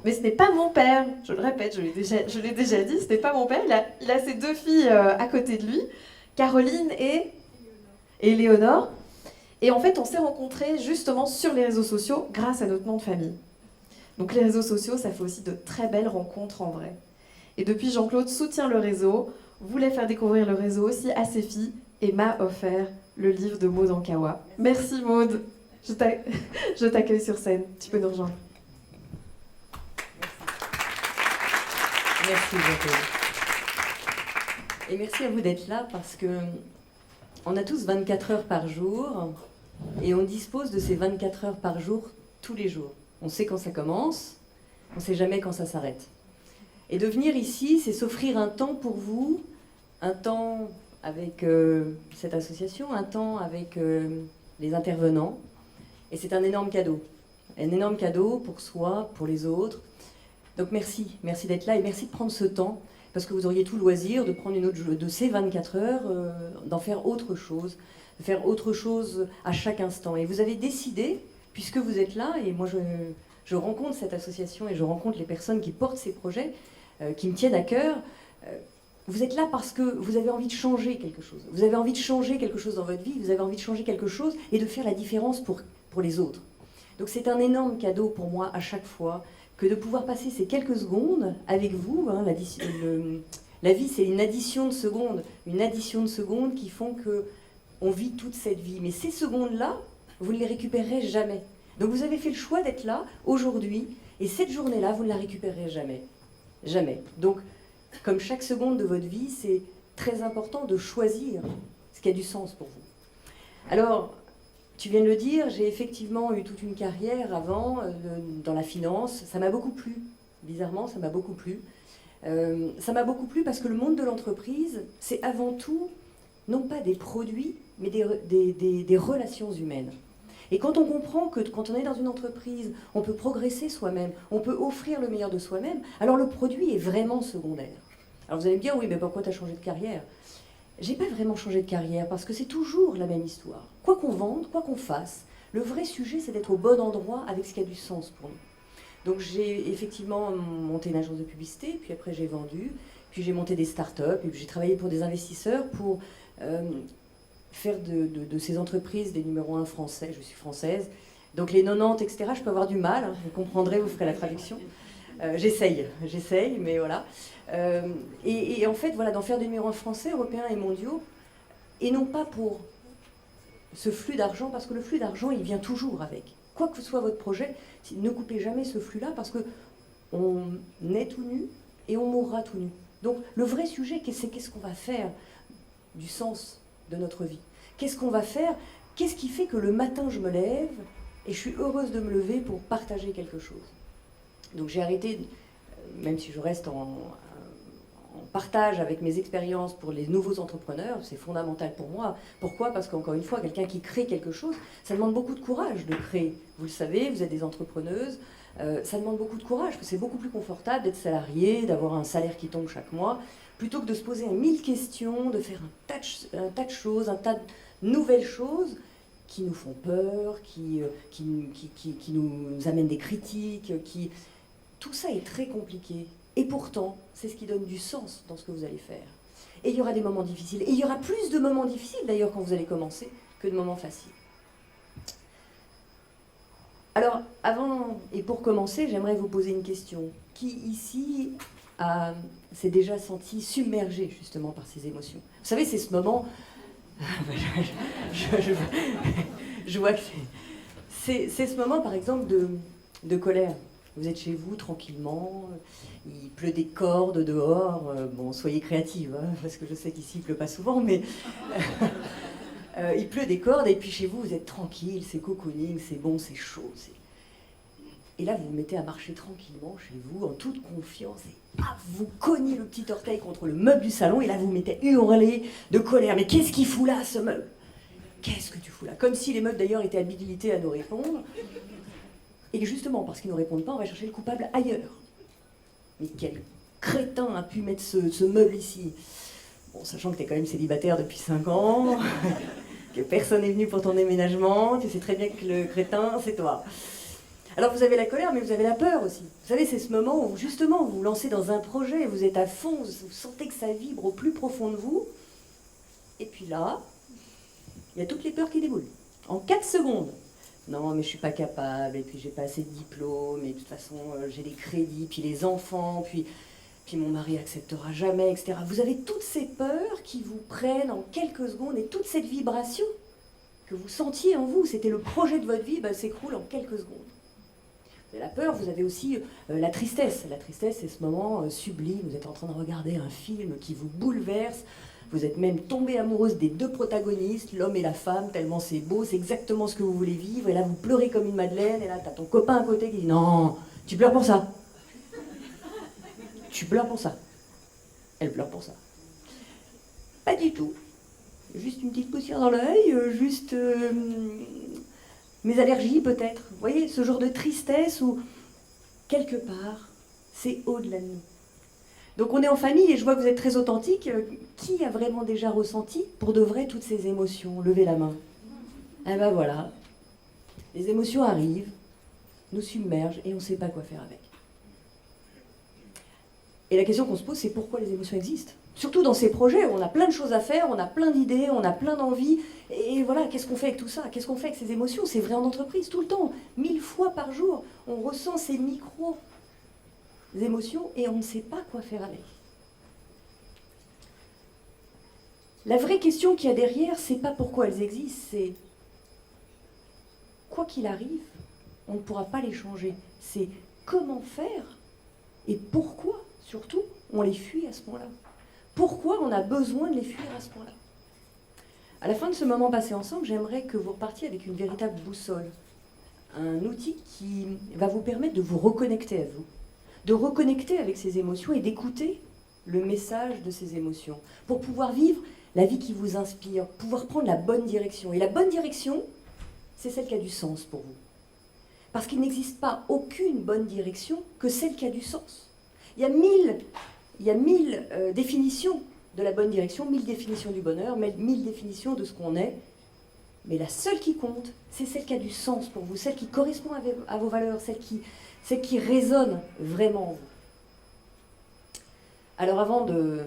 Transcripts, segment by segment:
Mais ce n'est pas mon père, je le répète, je l'ai déjà dit, ce n'est pas mon père. Il a ses deux filles à côté de lui, Caroline et Léonore. Et en fait, on s'est rencontrés justement sur les réseaux sociaux grâce à notre nom de famille. Donc les réseaux sociaux, ça fait aussi de très belles rencontres en vrai. Et depuis, Jean-Claude soutient le réseau, voulait faire découvrir le réseau aussi à ses filles et m'a offert le livre de Maud Ankawa. Merci Maud, je t'accueille sur scène, tu peux nous rejoindre. Merci Jean-Claude. Et merci à vous d'être là parce que on a tous 24 heures par jour et on dispose de ces 24 heures par jour tous les jours. On sait quand ça commence, on ne sait jamais quand ça s'arrête. Et de venir ici, c'est s'offrir un temps pour vous, un temps avec cette association, un temps avec les intervenants. Et c'est un énorme cadeau. Un énorme cadeau pour soi, pour les autres. Donc merci d'être là et merci de prendre ce temps parce que vous auriez tout le loisir de prendre une autre de ces 24 heures, d'en faire autre chose, de faire autre chose à chaque instant. Et vous avez décidé, puisque vous êtes là, et moi je rencontre cette association et je rencontre les personnes qui portent ces projets, qui me tiennent à cœur, vous êtes là parce que vous avez envie de changer quelque chose. Vous avez envie de changer quelque chose dans votre vie, vous avez envie de changer quelque chose et de faire la différence pour les autres. Donc c'est un énorme cadeau pour moi à chaque fois que de pouvoir passer ces quelques secondes avec vous. Hein, la vie, c'est une addition de secondes qui font qu'on vit toute cette vie. Mais ces secondes-là, vous ne les récupérerez jamais. Donc vous avez fait le choix d'être là aujourd'hui, et cette journée-là, vous ne la récupérerez jamais. Jamais. Donc, comme chaque seconde de votre vie, c'est très important de choisir ce qui a du sens pour vous. Alors, tu viens de le dire, j'ai effectivement eu toute une carrière avant dans la finance. Ça m'a beaucoup plu. Bizarrement, ça m'a beaucoup plu. Ça m'a beaucoup plu parce que le monde de l'entreprise, c'est avant tout, non pas des produits, mais des relations humaines. Et quand on comprend que quand on est dans une entreprise, on peut progresser soi-même, on peut offrir le meilleur de soi-même, alors le produit est vraiment secondaire. Alors vous allez me dire, oui, mais pourquoi tu as changé de carrière ? J'ai pas vraiment changé de carrière parce que c'est toujours la même histoire. Quoi qu'on vende, quoi qu'on fasse, le vrai sujet c'est d'être au bon endroit avec ce qui a du sens pour nous. Donc j'ai effectivement monté une agence de publicité, puis après j'ai vendu, puis j'ai monté des startups, et puis j'ai travaillé pour des investisseurs pour faire de ces entreprises des numéros 1 français. Je suis française, donc les 90, etc., je peux avoir du mal, hein, vous comprendrez, vous ferez la traduction. J'essaye, mais voilà. Et en fait, voilà, d'en faire des numéros 1 français, européens et mondiaux, et non pas pour ce flux d'argent, parce que le flux d'argent, il vient toujours avec. Quoi que soit votre projet, ne coupez jamais ce flux-là, parce qu'on est tout nu et on mourra tout nu. Donc le vrai sujet, c'est qu'est-ce qu'on va faire du sens de notre vie. Qu'est-ce qu'on va faire ? Qu'est-ce qui fait que le matin, je me lève et je suis heureuse de me lever pour partager quelque chose ? Donc j'ai arrêté, même si je reste en partage avec mes expériences pour les nouveaux entrepreneurs, c'est fondamental pour moi. Pourquoi ? Parce qu'encore une fois, quelqu'un qui crée quelque chose, ça demande beaucoup de courage de créer. Vous le savez, vous êtes des entrepreneuses, ça demande beaucoup de courage, parce que c'est beaucoup plus confortable d'être salarié, d'avoir un salaire qui tombe chaque mois, plutôt que de se poser 1000 questions, de faire un tas de choses, un tas de nouvelles choses qui nous font peur, qui nous amènent des critiques, Tout ça est très compliqué. Et pourtant, c'est ce qui donne du sens dans ce que vous allez faire. Et il y aura des moments difficiles. Et il y aura plus de moments difficiles, d'ailleurs, quand vous allez commencer, que de moments faciles. Alors, avant et pour commencer, j'aimerais vous poser une question. Qui ici s'est déjà senti submergé, justement, par ces émotions ? Vous savez, c'est ce moment... je vois que c'est ce moment, par exemple, de colère. Vous êtes chez vous tranquillement, il pleut des cordes dehors, bon, soyez créative, hein, parce que je sais qu'ici il pleut pas souvent, mais il pleut des cordes, et puis chez vous, vous êtes tranquille, c'est cocooning, c'est bon, c'est chaud. Et là, vous vous mettez à marcher tranquillement chez vous, en toute confiance, et vous cognez le petit orteil contre le meuble du salon, et là, vous vous mettez à hurler de colère. Mais qu'est-ce qu'il fout là, ce meuble ? Qu'est-ce que tu fous là ? Comme si les meubles, d'ailleurs, étaient habilités à nous répondre. Et que justement, parce qu'ils ne nous répondent pas, on va chercher le coupable ailleurs. Mais quel crétin a pu mettre ce meuble ici ? Bon, sachant que tu es quand même célibataire depuis 5 ans, que personne n'est venu pour ton déménagement, tu sais très bien que le crétin, c'est toi. Alors vous avez la colère, mais vous avez la peur aussi. Vous savez, c'est ce moment où justement vous vous lancez dans un projet, vous êtes à fond, vous sentez que ça vibre au plus profond de vous. Et puis là, il y a toutes les peurs qui déboulent. En 4 secondes. Non, mais je suis pas capable, et puis j'ai pas assez de diplôme, et de toute façon j'ai des crédits, puis les enfants, puis mon mari acceptera jamais, etc. Vous avez toutes ces peurs qui vous prennent en quelques secondes, et toute cette vibration que vous sentiez en vous, c'était le projet de votre vie, s'écroule en quelques secondes. Vous avez la peur, vous avez aussi la tristesse. La tristesse, c'est ce moment sublime, vous êtes en train de regarder un film qui vous bouleverse, vous êtes même tombé amoureuse des 2 protagonistes, l'homme et la femme, tellement c'est beau, c'est exactement ce que vous voulez vivre, et là vous pleurez comme une madeleine, et là t'as ton copain à côté qui dit « Non, tu pleures pour ça. Tu pleures pour ça. » Elle pleure pour ça. Pas du tout. Juste une petite poussière dans l'œil, juste mes allergies peut-être. Vous voyez, ce genre de tristesse où, quelque part, c'est au-delà de nous. Donc on est en famille et je vois que vous êtes très authentique. Qui a vraiment déjà ressenti pour de vrai toutes ces émotions? Levez la main. Eh ben voilà. Les émotions arrivent, nous submergent et on ne sait pas quoi faire avec. Et la question qu'on se pose, c'est pourquoi les émotions existent? Surtout dans ces projets où on a plein de choses à faire, on a plein d'idées, on a plein d'envies. Et voilà, qu'est-ce qu'on fait avec tout ça? Qu'est-ce qu'on fait avec ces émotions? C'est vrai en entreprise, tout le temps. 1000 fois par jour, on ressent ces micro-émotions et on ne sait pas quoi faire avec. La vraie question qu'il y a derrière, c'est pas pourquoi elles existent, c'est quoi qu'il arrive, on ne pourra pas les changer. C'est comment faire et pourquoi, surtout, on les fuit à ce moment-là. Pourquoi on a besoin de les fuir à ce point-là? À la fin de ce moment passé ensemble, j'aimerais que vous repartiez avec une véritable boussole. Un outil qui va vous permettre de vous reconnecter à vous, de reconnecter avec ces émotions et d'écouter le message de ces émotions, pour pouvoir vivre la vie qui vous inspire, pouvoir prendre la bonne direction. Et la bonne direction, c'est celle qui a du sens pour vous. Parce qu'il n'existe pas aucune bonne direction que celle qui a du sens. Il y a 1000 définitions de la bonne direction, 1000 définitions du bonheur, 1000 définitions de ce qu'on est. Mais la seule qui compte, c'est celle qui a du sens pour vous, celle qui correspond à vos valeurs, celle qui résonne vraiment en vous. Alors avant de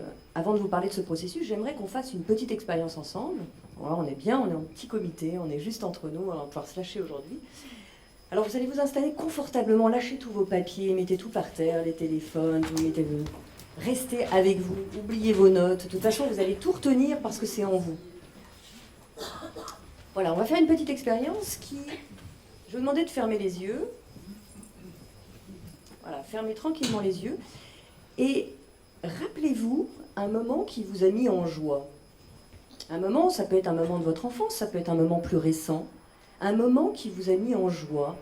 vous parler de ce processus, j'aimerais qu'on fasse une petite expérience ensemble. Voilà, on est bien, on est en petit comité, on est juste entre nous, on va pouvoir se lâcher aujourd'hui. Alors vous allez vous installer confortablement, lâchez tous vos papiers, mettez tout par terre, les téléphones, restez avec vous, oubliez vos notes. De toute façon, vous allez tout retenir parce que c'est en vous. Voilà, on va faire une petite expérience qui... Je vais vous demander de fermer les yeux. Voilà, fermez tranquillement les yeux. Et rappelez-vous un moment qui vous a mis en joie. Un moment, ça peut être un moment de votre enfance, ça peut être un moment plus récent. Un moment qui vous a mis en joie.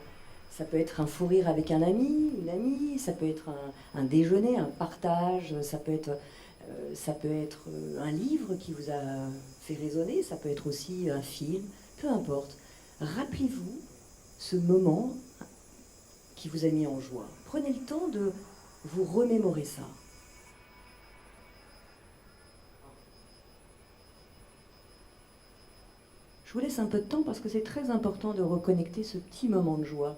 Ça peut être un fou rire avec un ami, une amie, ça peut être un déjeuner, un partage, ça peut être un livre qui vous a fait résonner, ça peut être aussi un film, peu importe. Rappelez-vous ce moment qui vous a mis en joie. Prenez le temps de vous remémorer ça. Je vous laisse un peu de temps parce que c'est très important de reconnecter ce petit moment de joie.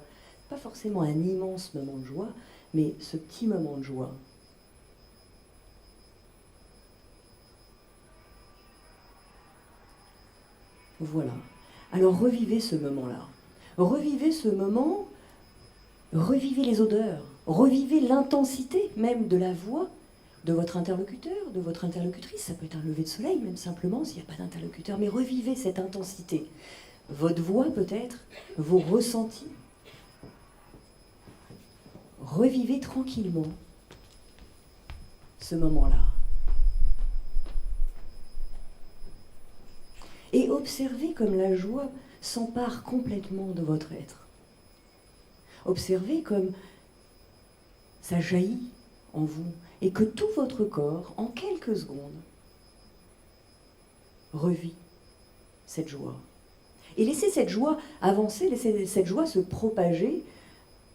Pas forcément un immense moment de joie, mais ce petit moment de joie. Voilà. Alors revivez ce moment-là. Revivez ce moment, revivez les odeurs, revivez l'intensité même de la voix de votre interlocuteur, de votre interlocutrice. Ça peut être un lever de soleil, même simplement, s'il n'y a pas d'interlocuteur, mais revivez cette intensité. Votre voix peut-être, vos ressentis. Revivez tranquillement ce moment-là. Et observez comme la joie s'empare complètement de votre être. Observez comme ça jaillit en vous et que tout votre corps, en quelques secondes, revit cette joie. Et laissez cette joie avancer, laissez cette joie se propager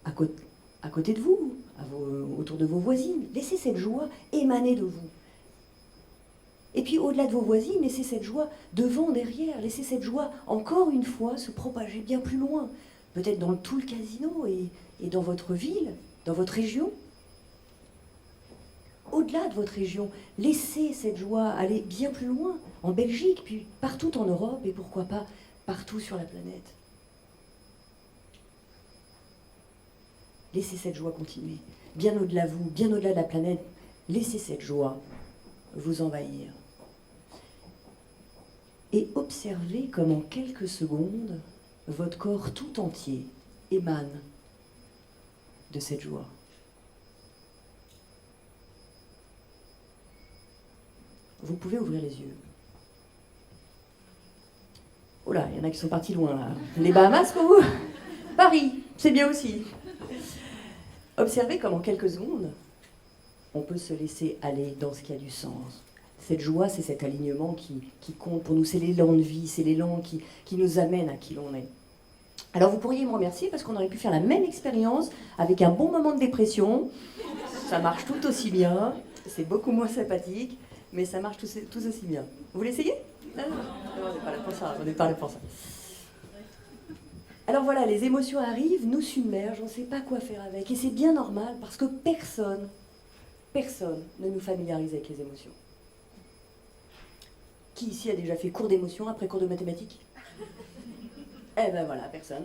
à côté de vous, autour de vos voisines. Laissez cette joie émaner de vous. Et puis au-delà de vos voisines, laissez cette joie devant, derrière. Laissez cette joie, encore une fois, se propager bien plus loin. Peut-être dans tout le casino et dans votre ville, dans votre région. Au-delà de votre région, laissez cette joie aller bien plus loin, en Belgique, puis partout en Europe, et pourquoi pas partout sur la planète. Laissez cette joie continuer, bien au-delà de vous, bien au-delà de la planète. Laissez cette joie vous envahir. Et observez comme en quelques secondes, votre corps tout entier émane de cette joie. Vous pouvez ouvrir les yeux. Oh là, il y en a qui sont partis loin là. Les Bahamas pour vous? Paris, c'est bien aussi. Observez comme en quelques secondes, on peut se laisser aller dans ce qui a du sens. Cette joie, c'est cet alignement qui compte pour nous, c'est l'élan de vie, c'est l'élan qui nous amène à qui l'on est. Alors vous pourriez me remercier parce qu'on aurait pu faire la même expérience avec un bon moment de dépression. Ça marche tout aussi bien, c'est beaucoup moins sympathique, mais ça marche tout aussi bien. Vous voulez essayer? Non, on n'est pas là pour ça, on n'est pas là pour ça. Alors voilà, les émotions arrivent, nous submergent, on ne sait pas quoi faire avec. Et c'est bien normal parce que personne ne nous familiarise avec les émotions. Qui ici a déjà fait cours d'émotions après cours de mathématiques? Eh ben voilà, personne.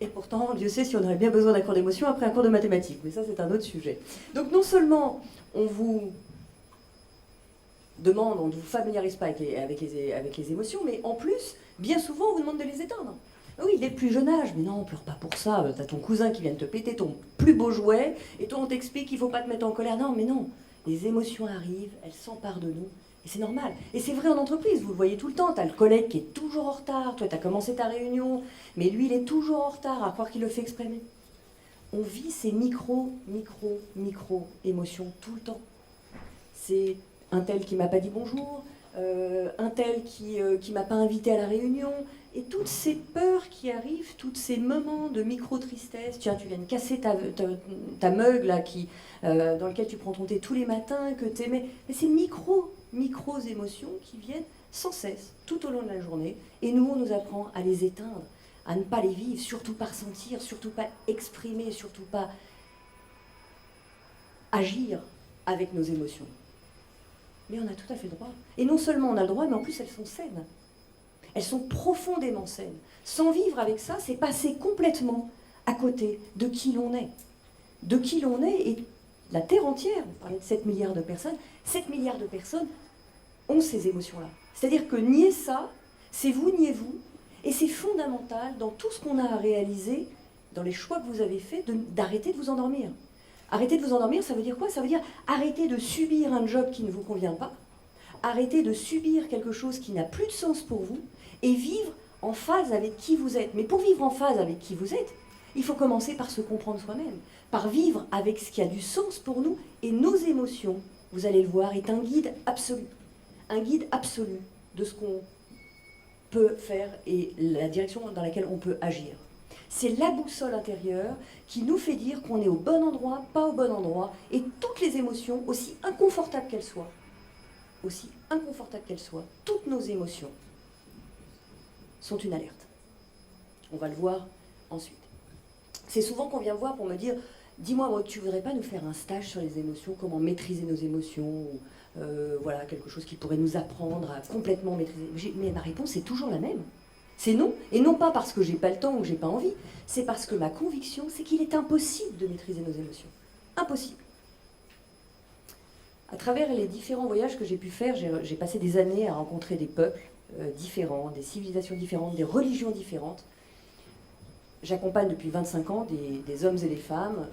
Et pourtant, Dieu sait si on aurait bien besoin d'un cours d'émotions après un cours de mathématiques. Mais ça, c'est un autre sujet. Donc non seulement on vous demande, on ne vous familiarise pas avec les émotions, mais en plus, bien souvent, on vous demande de les éteindre. Oui, dès le plus jeune âge, mais non, pleure pas pour ça, t'as ton cousin qui vient de te péter ton plus beau jouet, et toi on t'explique qu'il ne faut pas te mettre en colère. Non, mais non, les émotions arrivent, elles s'emparent de nous, et c'est normal. Et c'est vrai en entreprise, vous le voyez tout le temps, t'as le collègue qui est toujours en retard, toi t'as commencé ta réunion, mais lui il est toujours en retard, à croire qu'il le fait exprès. On vit ces micro émotions tout le temps. C'est un tel qui m'a pas dit bonjour, un tel qui m'a pas invité à la réunion, et toutes ces peurs qui arrivent, tous ces moments de micro-tristesse, tiens, tu viens de casser ta mug là, dans lequel tu prends ton thé tous les matins, que tu aimais, mais ces micro émotions qui viennent sans cesse, tout au long de la journée, et nous, on nous apprend à les éteindre, à ne pas les vivre, surtout pas ressentir, surtout pas exprimer, surtout pas agir avec nos émotions. Mais on a tout à fait le droit. Et non seulement on a le droit, mais en plus elles sont saines. Elles sont profondément saines. Sans vivre avec ça, c'est passer complètement à côté de qui l'on est. De qui l'on est, et la Terre entière, on parlait de 7 milliards de personnes, 7 milliards de personnes ont ces émotions-là. C'est-à-dire que nier ça, c'est vous, niez vous, et c'est fondamental dans tout ce qu'on a à réaliser, dans les choix que vous avez faits, d'arrêter de vous endormir. Arrêter de vous endormir, ça veut dire quoi? Ça veut dire arrêter de subir un job qui ne vous convient pas, arrêter de subir quelque chose qui n'a plus de sens pour vous, et vivre en phase avec qui vous êtes. Mais pour vivre en phase avec qui vous êtes, il faut commencer par se comprendre soi-même, par vivre avec ce qui a du sens pour nous, et nos émotions, vous allez le voir, est un guide absolu de ce qu'on peut faire et la direction dans laquelle on peut agir. C'est la boussole intérieure qui nous fait dire qu'on est au bon endroit, pas au bon endroit, et toutes les émotions, aussi inconfortables qu'elles soient, toutes nos émotions sont une alerte. On va le voir ensuite. C'est souvent qu'on vient me voir pour me dire « Dis-moi, tu voudrais pas nous faire un stage sur les émotions, comment maîtriser nos émotions ou, voilà, quelque chose qui pourrait nous apprendre à complètement maîtriser. » Mais ma réponse est toujours la même. C'est non, et non pas parce que j'ai pas le temps ou que j'ai pas envie, c'est parce que ma conviction, c'est qu'il est impossible de maîtriser nos émotions. Impossible. À travers les différents voyages que j'ai pu faire, j'ai passé des années à rencontrer des peuples différents, des civilisations différentes, des religions différentes. J'accompagne depuis 25 ans des hommes et des femmes,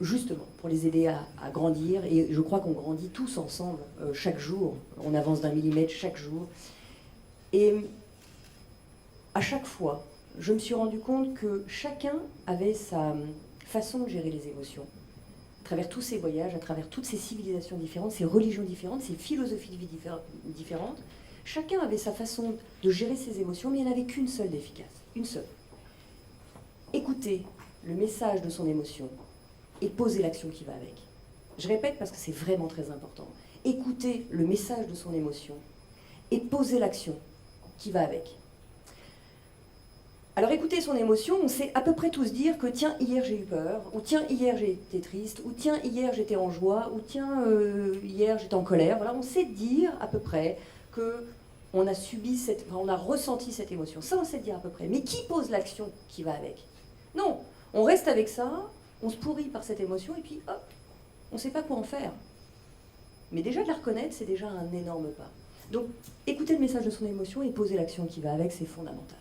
justement, pour les aider à grandir, et je crois qu'on grandit tous ensemble, chaque jour, on avance d'1 millimètre chaque jour. Et à chaque fois, je me suis rendu compte que chacun avait sa façon de gérer les émotions. À travers tous ces voyages, à travers toutes ces civilisations différentes, ces religions différentes, ces philosophies de vie différentes, chacun avait sa façon de gérer ses émotions, mais il n'y en avait qu'une seule d'efficace, une seule. Écouter le message de son émotion et poser l'action qui va avec. Je répète parce que c'est vraiment très important. Écouter le message de son émotion et poser l'action qui va avec. Alors écouter son émotion, on sait à peu près tous dire que tiens, hier j'ai eu peur, ou tiens, hier j'ai été triste, ou tiens, hier j'étais en joie, ou tiens, hier j'étais en colère. Voilà, on sait dire à peu près que on a on a ressenti cette émotion. Ça, on sait dire à peu près. Mais qui pose l'action qui va avec? Non, on reste avec ça, on se pourrit par cette émotion, et puis hop, on ne sait pas quoi en faire. Mais déjà de la reconnaître, c'est déjà un énorme pas. Donc, écouter le message de son émotion et poser l'action qui va avec, c'est fondamental.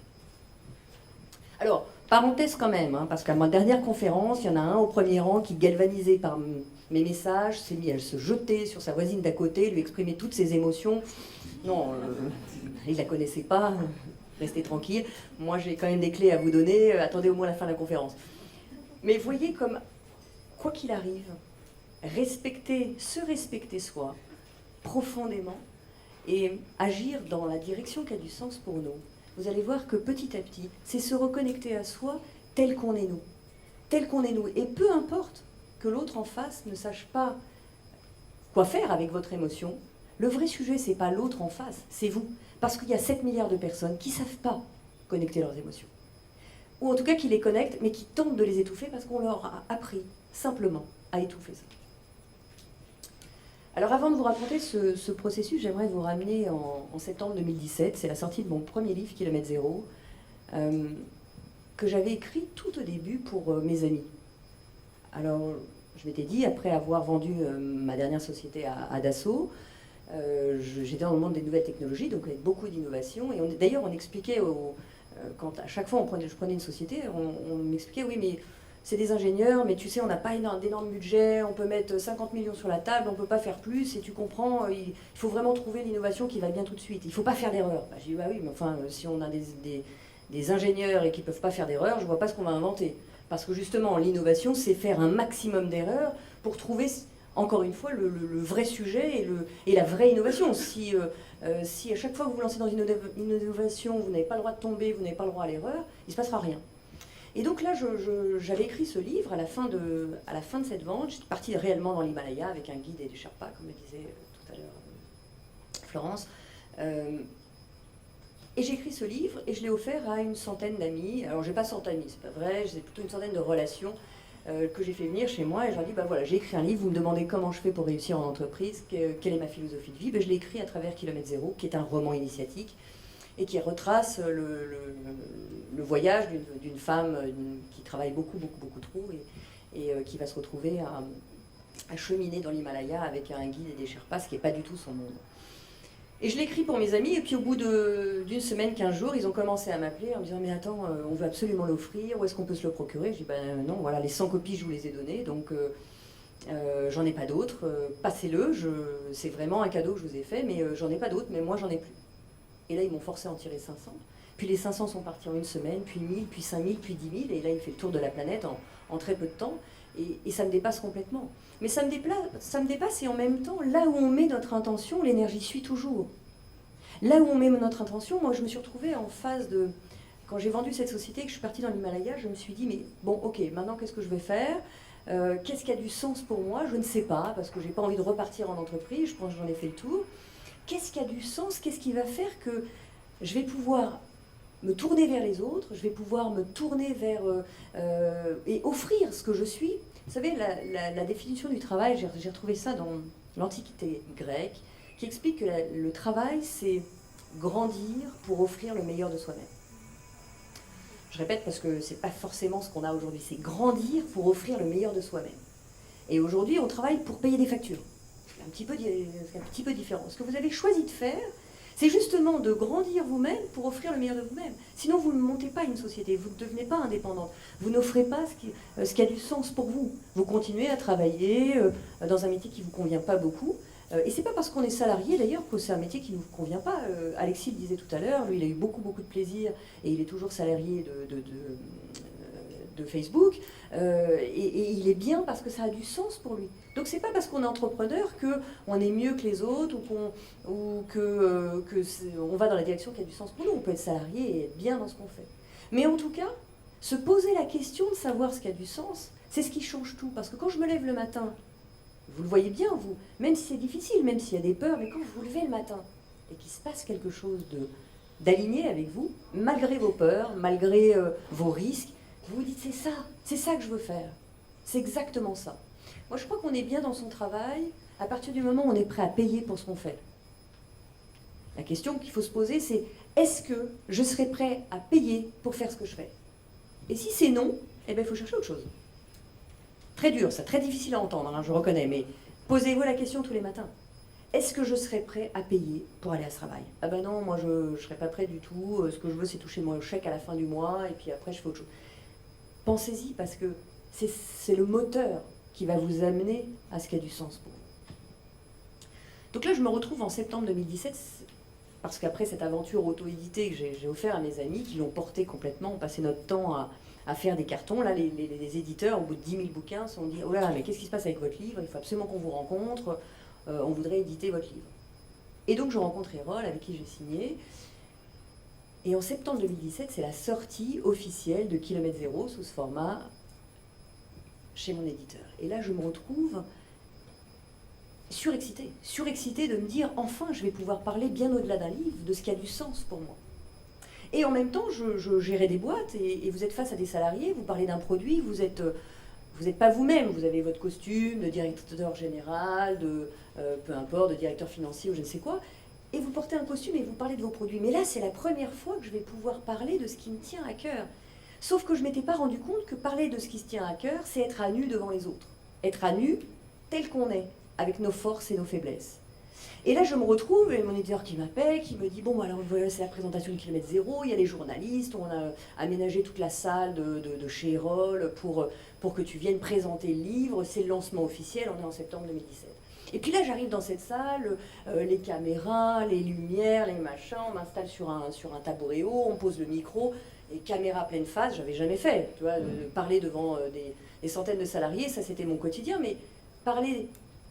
Alors, parenthèse quand même, hein, parce qu'à ma dernière conférence, il y en a un au premier rang qui, galvanisé par mes messages, s'est mis à se jeter sur sa voisine d'à côté, lui exprimer toutes ses émotions. Non, il ne la connaissait pas, restez tranquille. Moi, j'ai quand même des clés à vous donner, attendez au moins la fin de la conférence. Mais voyez comme, quoi qu'il arrive, se respecter soi, profondément, et agir dans la direction qui a du sens pour nous. Vous allez voir que petit à petit, c'est se reconnecter à soi tel qu'on est nous. Tel qu'on est nous. Et peu importe que l'autre en face ne sache pas quoi faire avec votre émotion, le vrai sujet, c'est pas l'autre en face, c'est vous. Parce qu'il y a 7 milliards de personnes qui ne savent pas connecter leurs émotions. Ou en tout cas qui les connectent, mais qui tentent de les étouffer parce qu'on leur a appris simplement à étouffer ça. Alors avant de vous raconter ce processus, j'aimerais vous ramener en septembre 2017. C'est la sortie de mon premier livre, Kilomètre Zéro, que j'avais écrit tout au début pour mes amis. Alors, je m'étais dit, après avoir vendu ma dernière société à Dassault, j'étais dans le monde des nouvelles technologies, donc avec beaucoup d'innovation. Et d'ailleurs, on expliquait, quand à chaque fois je prenais une société, on m'expliquait, oui, mais c'est des ingénieurs, mais tu sais, on n'a pas d'énorme budget, on peut mettre 50 millions sur la table, on ne peut pas faire plus, et tu comprends, il faut vraiment trouver l'innovation qui va bien tout de suite. Il ne faut pas faire d'erreur. Bah, j'ai dit, bah oui, mais enfin, si on a des ingénieurs et qui ne peuvent pas faire d'erreur, je ne vois pas ce qu'on va inventer. Parce que justement, l'innovation, c'est faire un maximum d'erreurs pour trouver, encore une fois, le vrai sujet et la vraie innovation. Si à chaque fois que vous vous lancez dans une innovation, vous n'avez pas le droit de tomber, vous n'avez pas le droit à l'erreur, il ne se passera rien. Et donc là, j'avais écrit ce livre à la fin de cette vente. J'étais partie réellement dans l'Himalaya avec un guide et des Sherpas, comme le disait tout à l'heure Florence. Et j'ai écrit ce livre et je l'ai offert à une centaine d'amis. Alors, j'ai pas 100 amis, c'est pas vrai, j'ai plutôt une centaine de relations que j'ai fait venir chez moi. Et je leur dis, bah voilà, j'ai écrit un livre, vous me demandez comment je fais pour réussir en entreprise, quelle est ma philosophie de vie. Ben, je l'ai écrit à travers Kilomètre Zéro, qui est un roman initiatique et qui retrace le voyage d'une femme qui travaille beaucoup trop et qui va se retrouver à cheminer dans l'Himalaya avec un guide et des Sherpas, ce qui n'est pas du tout son monde. Et je l'ai écrit pour mes amis, et puis au bout d'une semaine, 15 jours, ils ont commencé à m'appeler en me disant « Mais attends, on veut absolument l'offrir, où est-ce qu'on peut se le procurer ?» Je dis ben, « Non, voilà, les 100 copies, je vous les ai données, donc j'en ai pas d'autres, passez-le, c'est vraiment un cadeau que je vous ai fait, mais j'en ai pas d'autres, mais moi j'en ai plus. » Et là, ils m'ont forcé à en tirer 500. Puis les 500 sont partis en une semaine, puis 1000, puis 5000, puis 10 000. Et là, il fait le tour de la planète en très peu de temps. Et ça me dépasse complètement. Mais ça me dépasse et en même temps, là où on met notre intention, l'énergie suit toujours. Là où on met notre intention, moi, je me suis retrouvée en phase de... Quand j'ai vendu cette société et que je suis partie dans l'Himalaya, je me suis dit, mais bon, ok, maintenant, qu'est-ce que je vais faire ? Qu'est-ce qui a du sens pour moi ? Je ne sais pas, parce que je n'ai pas envie de repartir en entreprise. Je pense que j'en ai fait le tour. Qu'est-ce qui a du sens? Qu'est-ce qui va faire que je vais pouvoir me tourner vers les autres, je vais pouvoir me tourner vers et offrir ce que je suis? Vous savez, la définition du travail, j'ai retrouvé ça dans l'Antiquité grecque, qui explique que le travail, c'est grandir pour offrir le meilleur de soi-même. Je répète parce que c'est pas forcément ce qu'on a aujourd'hui, c'est grandir pour offrir le meilleur de soi-même. Et aujourd'hui, on travaille pour payer des factures. C'est un petit peu différent. Ce que vous avez choisi de faire, c'est justement de grandir vous-même pour offrir le meilleur de vous-même. Sinon, vous ne montez pas une société, vous ne devenez pas indépendante. Vous n'offrez pas ce qui a du sens pour vous. Vous continuez à travailler dans un métier qui ne vous convient pas beaucoup. Et c'est pas parce qu'on est salarié d'ailleurs que c'est un métier qui ne vous convient pas. Alexis le disait tout à l'heure, lui il a eu beaucoup de plaisir et il est toujours salarié de Facebook et il est bien parce que ça a du sens pour lui. Donc c'est pas parce qu'on est entrepreneur qu'on est mieux que les autres ou qu'on va dans la direction qui a du sens pour nous. On peut être salarié et être bien dans ce qu'on fait. Mais en tout cas, se poser la question de savoir ce qui a du sens, c'est ce qui change tout. Parce que quand je me lève le matin, vous le voyez bien, vous, même si c'est difficile, même s'il y a des peurs, mais quand vous vous levez le matin et qu'il se passe quelque chose d'aligner avec vous, malgré vos peurs, malgré vos risques. Vous vous dites, c'est ça que je veux faire. C'est exactement ça. Moi, je crois qu'on est bien dans son travail à partir du moment où on est prêt à payer pour ce qu'on fait. La question qu'il faut se poser, c'est est-ce que je serai prêt à payer pour faire ce que je fais? Et si c'est non, eh bien, il faut chercher autre chose. Très dur, ça, très difficile à entendre, hein, je reconnais, mais posez-vous la question tous les matins. Est-ce que je serai prêt à payer pour aller à ce travail? Ah ben non, moi je ne serai pas prêt du tout. Ce que je veux, c'est toucher mon chèque à la fin du mois, et puis après je fais autre chose. Pensez-y, parce que c'est le moteur qui va vous amener à ce qui a du sens pour vous. Donc là, je me retrouve en septembre 2017, parce qu'après cette aventure auto-éditée que j'ai offert à mes amis, qui l'ont porté complètement, on passait notre temps à faire des cartons. Là, les éditeurs, au bout de 10 000 bouquins, se sont dit « Oh là là, mais qu'est-ce qui se passe avec votre livre? Il faut absolument qu'on vous rencontre. On voudrait éditer votre livre. » Et donc, je rencontre Erol, avec qui j'ai signé. Et en septembre 2017, c'est la sortie officielle de Kilomètre Zéro sous ce format chez mon éditeur. Et là, je me retrouve surexcitée de me dire, enfin, je vais pouvoir parler bien au-delà d'un livre, de ce qui a du sens pour moi. Et en même temps, je gérais des boîtes, et vous êtes face à des salariés, vous parlez d'un produit, vous n'êtes pas vous-même, vous avez votre costume de directeur général, de peu importe, de directeur financier ou je ne sais quoi, et vous portez un costume et vous parlez de vos produits. Mais là, c'est la première fois que je vais pouvoir parler de ce qui me tient à cœur. Sauf que je ne m'étais pas rendu compte que parler de ce qui se tient à cœur, c'est être à nu devant les autres. Être à nu tel qu'on est, avec nos forces et nos faiblesses. Et là, je me retrouve, et mon éditeur qui m'appelle, qui me dit, bon, alors voilà, c'est la présentation de Kilomètre Zéro, il y a les journalistes, on a aménagé toute la salle de chez Erol pour que tu viennes présenter le livre, c'est le lancement officiel, on est en septembre 2017. Et puis là, j'arrive dans cette salle, les caméras, les lumières, les machins, on m'installe sur un tabouret haut, on pose le micro, et caméra pleine face, j'avais jamais fait, tu vois, parler devant des centaines de salariés, ça c'était mon quotidien, mais parler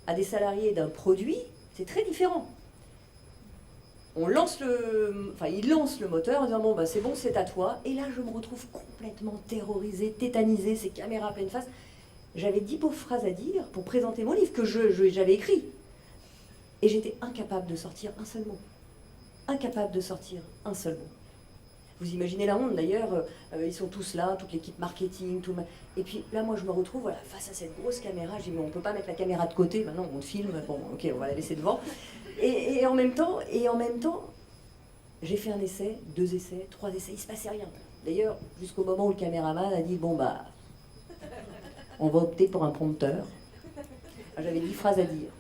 à des salariés d'un produit, c'est très différent. Il lance le moteur en disant bon, bah, c'est bon, c'est à toi. Et là, je me retrouve complètement terrorisée, tétanisée, ces caméras pleine face. J'avais 10 pauvres phrases à dire pour présenter mon livre que j'avais écrit. Et j'étais incapable de sortir un seul mot. Incapable de sortir un seul mot. Vous imaginez la honte, d'ailleurs, ils sont tous là, toute l'équipe marketing, et puis là, moi, je me retrouve voilà, face à cette grosse caméra, je dis, mais on ne peut pas mettre la caméra de côté, maintenant on filme, bon, ok, on va la laisser devant. Et en même temps, j'ai fait un essai, 2 essais, 3 essais, il ne se passait rien. D'ailleurs, jusqu'au moment où le caméraman a dit, bon, bah, on va opter pour un prompteur. J'avais 10 phrases à dire.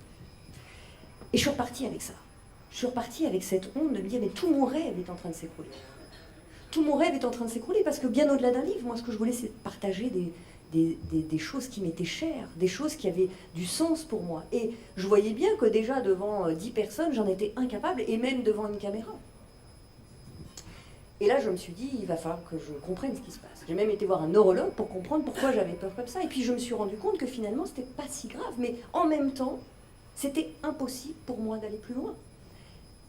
Et je suis repartie avec ça. Je suis repartie avec cette honte de me dire, mais tout mon rêve est en train de s'écrouler. Tout mon rêve est en train de s'écrouler parce que bien au-delà d'un livre, moi ce que je voulais c'est partager des choses qui m'étaient chères, des choses qui avaient du sens pour moi. Et je voyais bien que déjà devant 10 personnes, j'en étais incapable, et même devant une caméra. Et là je me suis dit, il va falloir que je comprenne ce qui se passe. J'ai même été voir un neurologue pour comprendre pourquoi j'avais peur comme ça. Et puis je me suis rendu compte que finalement c'était pas si grave, mais en même temps, c'était impossible pour moi d'aller plus loin.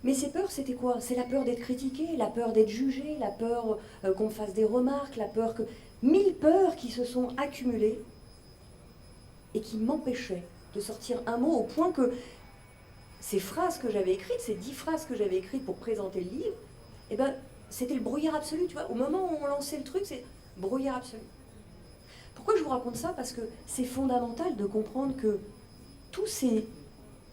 Mais ces peurs, c'était quoi? C'est la peur d'être critiqué, la peur d'être jugé, la peur qu'on me fasse des remarques, la peur que... 1000 peurs qui se sont accumulées et qui m'empêchaient de sortir un mot au point que ces phrases que j'avais écrites, ces 10 phrases que j'avais écrites pour présenter le livre, eh ben, c'était le brouillard absolu, tu vois. Au moment où on lançait le truc, c'est brouillard absolu. Pourquoi je vous raconte ça? Parce que c'est fondamental de comprendre que tous ces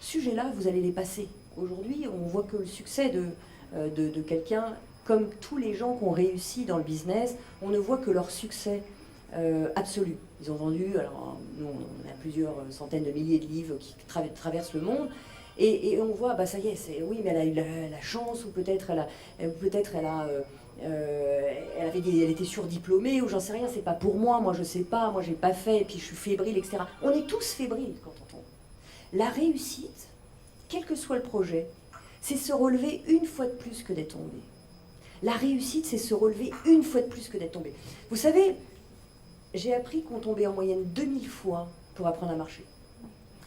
sujets-là, vous allez les passer. Aujourd'hui, on voit que le succès de quelqu'un, comme tous les gens qui ont réussi dans le business, on ne voit que leur succès absolu. Ils ont vendu, alors nous on a plusieurs centaines de milliers de livres qui traversent le monde, et on voit, bah ça y est, oui, mais elle a eu la chance, ou peut-être elle était surdiplômée, ou j'en sais rien, c'est pas pour moi je sais pas, moi j'ai pas fait, et puis je suis fébrile, etc. On est tous fébriles quand on tombe. La réussite, quel que soit le projet, c'est se relever une fois de plus que d'être tombé. La réussite, c'est se relever une fois de plus que d'être tombé. Vous savez, j'ai appris qu'on tombait en moyenne 2000 fois pour apprendre à marcher.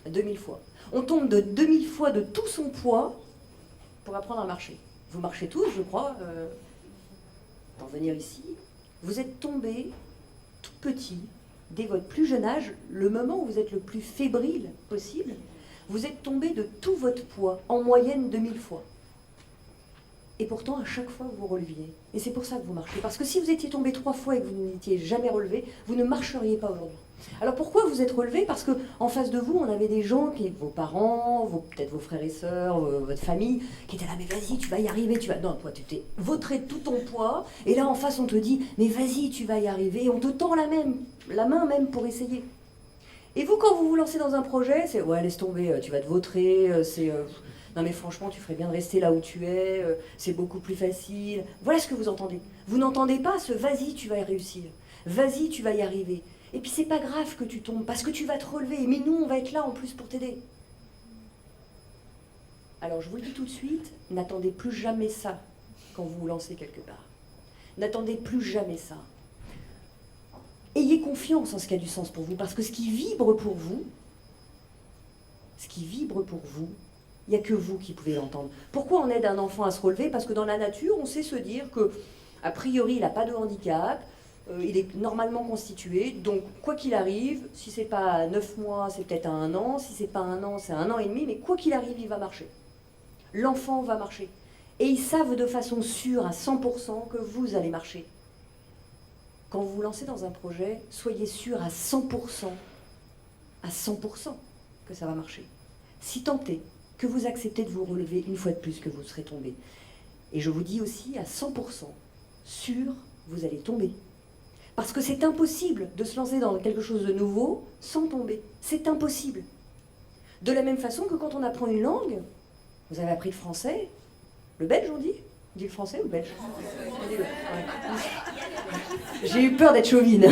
2000 fois. On tombe de 2000 fois de tout son poids pour apprendre à marcher. Vous marchez tous, je crois, pour venir ici. Vous êtes tombé tout petit, dès votre plus jeune âge, le moment où vous êtes le plus fébrile possible, vous êtes tombé de tout votre poids, en moyenne 2000 fois. Et pourtant, à chaque fois, vous vous releviez. Et c'est pour ça que vous marchez. Parce que si vous étiez tombé 3 fois et que vous n'étiez jamais relevé, vous ne marcheriez pas aujourd'hui. Alors pourquoi vous êtes relevé? Parce qu'en face de vous, on avait des gens, vos parents, peut-être vos frères et sœurs, votre famille, qui étaient là, mais vas-y, tu vas y arriver, tu vas... Non, toi, tu t'es vautré de tout ton poids, et là, en face, on te dit, mais vas-y, tu vas y arriver, et on te tend la main même pour essayer. Et vous, quand vous vous lancez dans un projet, c'est, ouais, laisse tomber, tu vas te vautrer, non mais franchement, tu ferais bien de rester là où tu es, c'est beaucoup plus facile. Voilà ce que vous entendez. Vous n'entendez pas ce, vas-y, tu vas y réussir, vas-y, tu vas y arriver. Et puis c'est pas grave que tu tombes, parce que tu vas te relever, mais nous on va être là en plus pour t'aider. Alors je vous le dis tout de suite, n'attendez plus jamais ça quand vous vous lancez quelque part. N'attendez plus jamais ça. Ayez confiance en ce qui a du sens pour vous, parce que ce qui vibre pour vous, il n'y a que vous qui pouvez l'entendre. Pourquoi on aide un enfant à se relever? Parce que dans la nature, on sait se dire que, a priori, il n'a pas de handicap, il est normalement constitué, donc quoi qu'il arrive, si c'est pas 9 mois, c'est peut-être à 1 an, si c'est pas 1 an, c'est 1 an et demi, mais quoi qu'il arrive, il va marcher. L'enfant va marcher. Et ils savent de façon sûre, à 100%, que vous allez marcher. Quand vous vous lancez dans un projet, soyez sûr à 100%, que ça va marcher. Si tant est que vous acceptez de vous relever une fois de plus que vous serez tombé. Et je vous dis aussi à 100% sûr, vous allez tomber. Parce que c'est impossible de se lancer dans quelque chose de nouveau sans tomber. C'est impossible. De la même façon que quand on apprend une langue, vous avez appris le français, le belge on dit? On dit le français ou le belge? J'ai eu peur d'être chauvine.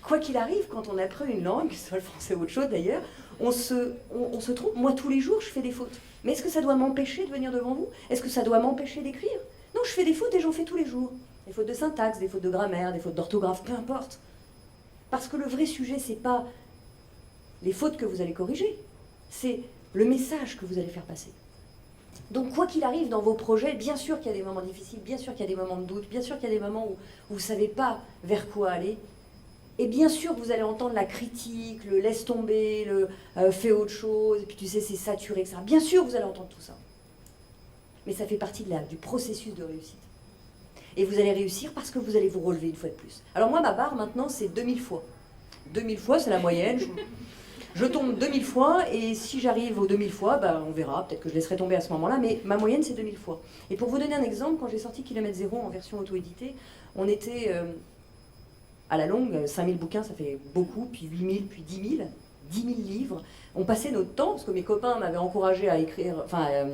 Quoi qu'il arrive, quand on apprend une langue, que ce soit le français ou autre chose d'ailleurs, on se trompe. Moi, tous les jours, je fais des fautes. Mais est-ce que ça doit m'empêcher de venir devant vous? Est-ce que ça doit m'empêcher d'écrire? Non, je fais des fautes et j'en fais tous les jours. Des fautes de syntaxe, des fautes de grammaire, des fautes d'orthographe, peu importe. Parce que le vrai sujet, c'est pas les fautes que vous allez corriger, c'est le message que vous allez faire passer. Donc, quoi qu'il arrive dans vos projets, bien sûr qu'il y a des moments difficiles, bien sûr qu'il y a des moments de doute, bien sûr qu'il y a des moments où vous ne savez pas vers quoi aller. Et bien sûr, vous allez entendre la critique, le laisse tomber, le fais autre chose, et puis tu sais, c'est saturé, etc. Bien sûr, vous allez entendre tout ça. Mais ça fait partie du processus de réussite. Et vous allez réussir parce que vous allez vous relever une fois de plus. Alors moi, ma barre maintenant, c'est 2000 fois. 2000 fois, c'est la moyenne. Je tombe 2000 fois, et si j'arrive aux 2000 fois, ben, on verra, peut-être que je laisserai tomber à ce moment-là, mais ma moyenne, c'est 2000 fois. Et pour vous donner un exemple, quand j'ai sorti Kilomètre Zéro en version auto-éditée, on était... à la longue, 5000 bouquins, ça fait beaucoup, puis 8000, puis 10 000, 10 000 livres. On passait notre temps, parce que mes copains m'avaient encouragé à écrire, à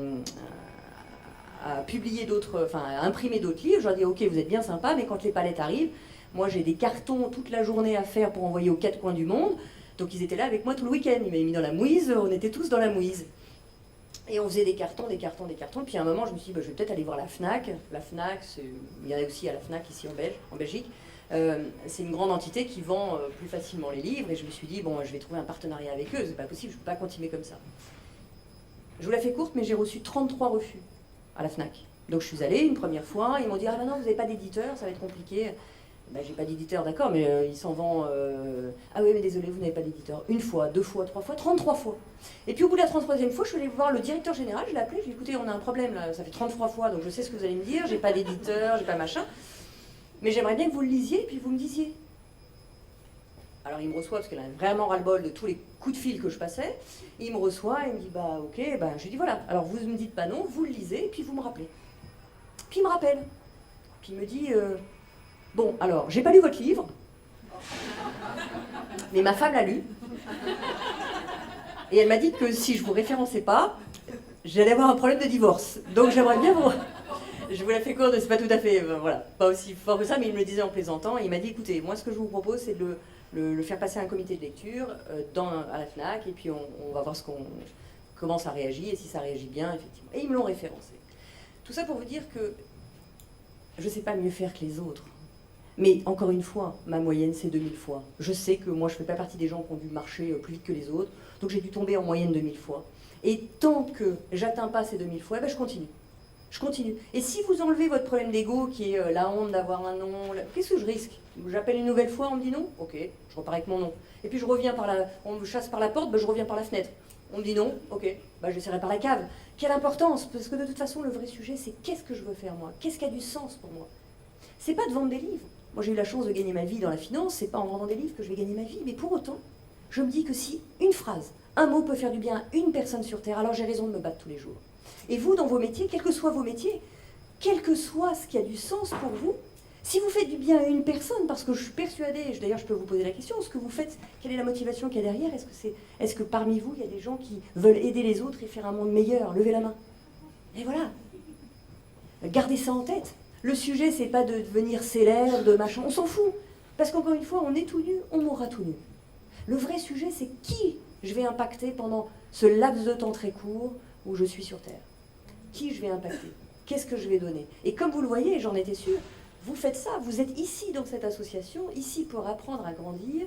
publier d'autres, à imprimer d'autres livres. Je leur dis, ok, vous êtes bien sympa, mais quand les palettes arrivent, moi j'ai des cartons toute la journée à faire pour envoyer aux 4 coins du monde. Donc ils étaient là avec moi tout le week-end. Ils m'avaient mis dans la mouise, on était tous dans la mouise. Et on faisait des cartons. Et puis à un moment, je me suis dit, je vais peut-être aller voir la Fnac. La Fnac, il y en a aussi à la Fnac ici en Belgique. C'est une grande entité qui vend plus facilement les livres. Et je me suis dit, bon, je vais trouver un partenariat avec eux. C'est pas possible, je ne peux pas continuer comme ça. Je vous la fais courte, mais j'ai reçu 33 refus à la Fnac. Donc je suis allée une première fois. Ils m'ont dit, ah ben non, vous n'avez pas d'éditeur, ça va être compliqué. Ben, j'ai pas d'éditeur, d'accord, mais il s'en vend... Ah oui, mais désolé, vous n'avez pas d'éditeur. 1 fois, 2 fois, 3 fois, 33 fois. Et puis au bout de la 33e fois, je suis allée voir le directeur général, je l'ai appelé, je lui ai dit, écoutez, on a un problème là, ça fait 33 fois, donc je sais ce que vous allez me dire, j'ai pas d'éditeur, j'ai pas machin, mais j'aimerais bien que vous le lisiez et puis vous me disiez. Alors il me reçoit, parce qu'il a vraiment ras-le-bol de tous les coups de fil que je passais, il me reçoit et il me dit, bah ok, bah, je lui dis voilà, alors vous me dites pas non, vous le lisez et puis vous me rappelez. Puis il me rappelle, puis il me dit... Bon, alors, j'ai pas lu votre livre, mais ma femme l'a lu. Et elle m'a dit que si je vous référençais pas, j'allais avoir un problème de divorce. Donc j'aimerais bien vous... Je vous la fais courte, c'est pas tout à fait, voilà, pas aussi fort que ça, mais il me le disait en plaisantant. Et il m'a dit, écoutez, moi ce que je vous propose, c'est de le faire passer à un comité de lecture à la Fnac, et puis on va voir comment ça réagit, et si ça réagit bien, effectivement. Et ils me l'ont référencé. Tout ça pour vous dire que je sais pas mieux faire que les autres. Mais encore une fois, ma moyenne c'est 2000 fois. Je sais que moi je ne fais pas partie des gens qui ont dû marcher plus vite que les autres, donc j'ai dû tomber en moyenne 2000 fois. Et tant que j'atteins pas ces 2000 fois, ben je continue. Je continue. Et si vous enlevez votre problème d'ego, qui est la honte d'avoir un nom, qu'est-ce que je risque? J'appelle une nouvelle fois, on me dit non? Ok, je repars avec mon nom. Et puis je reviens on me chasse par la porte, ben je reviens par la fenêtre. On me dit non? Ok, ben j'essaierai par la cave. Quelle importance? Parce que de toute façon, le vrai sujet, c'est qu'est-ce que je veux faire moi? Qu'est-ce qui a du sens pour moi? C'est pas de vendre des livres. Moi, j'ai eu la chance de gagner ma vie dans la finance, c'est pas en vendant des livres que je vais gagner ma vie, mais pour autant, je me dis que si une phrase, un mot peut faire du bien à une personne sur Terre, alors j'ai raison de me battre tous les jours. Et vous, dans vos métiers, quels que soient vos métiers, quel que soit ce qui a du sens pour vous, si vous faites du bien à une personne, parce que je suis persuadée, d'ailleurs je peux vous poser la question, ce que vous faites, quelle est la motivation qu'il y a derrière? Est-ce que parmi vous, il y a des gens qui veulent aider les autres et faire un monde meilleur? Levez la main. Et voilà. Gardez ça en tête. Le sujet, c'est pas de devenir célèbre, de machin, on s'en fout. Parce qu'encore une fois, on est tout nu, on mourra tout nu. Le vrai sujet, c'est qui je vais impacter pendant ce laps de temps très court où je suis sur Terre. Qui je vais impacter? Qu'est-ce que je vais donner? Et comme vous le voyez, j'en étais sûre, vous faites ça, vous êtes ici dans cette association, ici pour apprendre à grandir,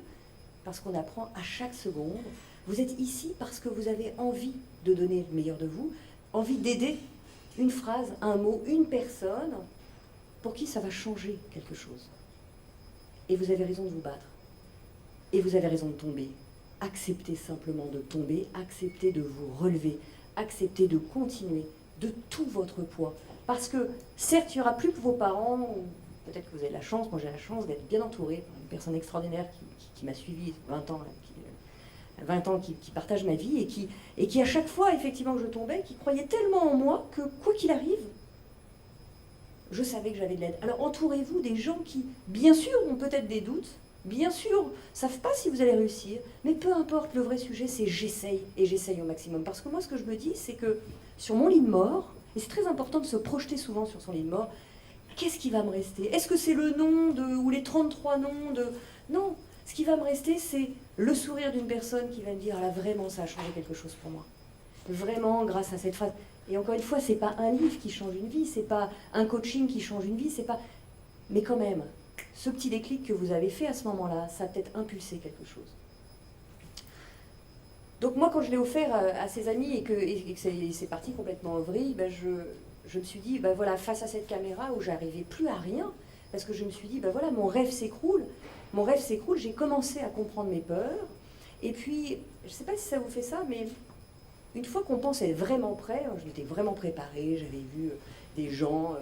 parce qu'on apprend à chaque seconde. Vous êtes ici parce que vous avez envie de donner le meilleur de vous, envie d'aider une phrase, un mot, une personne, pour qui ça va changer quelque chose. Et vous avez raison de vous battre. Et vous avez raison de tomber. Acceptez simplement de tomber, acceptez de vous relever, acceptez de continuer de tout votre poids. Parce que, certes, il n'y aura plus que vos parents, ou peut-être que vous avez la chance, moi j'ai la chance d'être bien entourée par une personne extraordinaire qui m'a suivi 20 ans, 20 ans qui partage ma vie, et qui à chaque fois, effectivement, que je tombais, qui croyait tellement en moi que, quoi qu'il arrive, je savais que j'avais de l'aide. Alors entourez-vous des gens qui, bien sûr, ont peut-être des doutes, bien sûr, ne savent pas si vous allez réussir, mais peu importe, le vrai sujet, c'est j'essaye, et j'essaye au maximum. Parce que moi, ce que je me dis, c'est que sur mon lit de mort, et c'est très important de se projeter souvent sur son lit de mort, qu'est-ce qui va me rester? Est-ce que c'est le nom ou les 33 noms de... Non, ce qui va me rester, c'est le sourire d'une personne qui va me dire, ah là, vraiment, ça a changé quelque chose pour moi. Vraiment, grâce à cette phrase. Et encore une fois, c'est pas un livre qui change une vie, c'est pas un coaching qui change une vie, c'est pas... Mais quand même, ce petit déclic que vous avez fait à ce moment-là, ça a peut-être impulsé quelque chose. Donc moi, quand je l'ai offert à ses amis et que c'est parti complètement en vrille, ben je me suis dit, ben voilà, face à cette caméra où j'arrivais plus à rien, parce que je me suis dit, ben voilà, mon rêve s'écroule, j'ai commencé à comprendre mes peurs, et puis, je ne sais pas si ça vous fait ça, mais une fois qu'on pense être vraiment prêt, je m'étais vraiment préparée, j'avais vu des gens,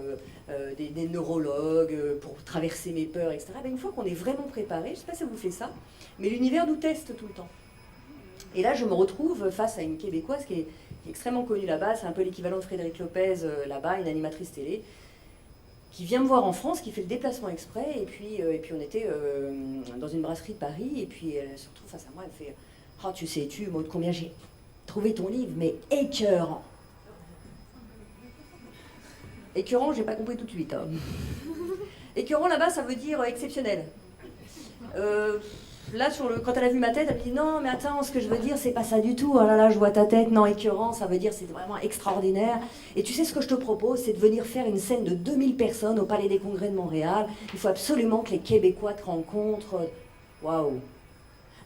des neurologues pour traverser mes peurs, etc. Ben une fois qu'on est vraiment préparé, je ne sais pas si ça vous fait ça, mais l'univers nous teste tout le temps. Et là, je me retrouve face à une Québécoise qui est extrêmement connue là-bas, c'est un peu l'équivalent de Frédéric Lopez là-bas, une animatrice télé, qui vient me voir en France, qui fait le déplacement exprès, et puis on était dans une brasserie de Paris, et puis elle se retrouve face à moi, elle fait « Oh, tu sais-tu, Maud, combien j'ai trouvé ton livre, mais écœurant !» Écœurant, j'ai pas compris tout de suite. Hein. Écœurant, là-bas, ça veut dire exceptionnel. Là, quand elle a vu ma tête, elle me dit « Non, mais attends, ce que je veux dire, c'est pas ça du tout. Oh là là, je vois ta tête. Non, écœurant, ça veut dire c'est vraiment extraordinaire. Et tu sais ce que je te propose, c'est de venir faire une scène de 2000 personnes au Palais des Congrès de Montréal. Il faut absolument que les Québécois te rencontrent. Waouh !»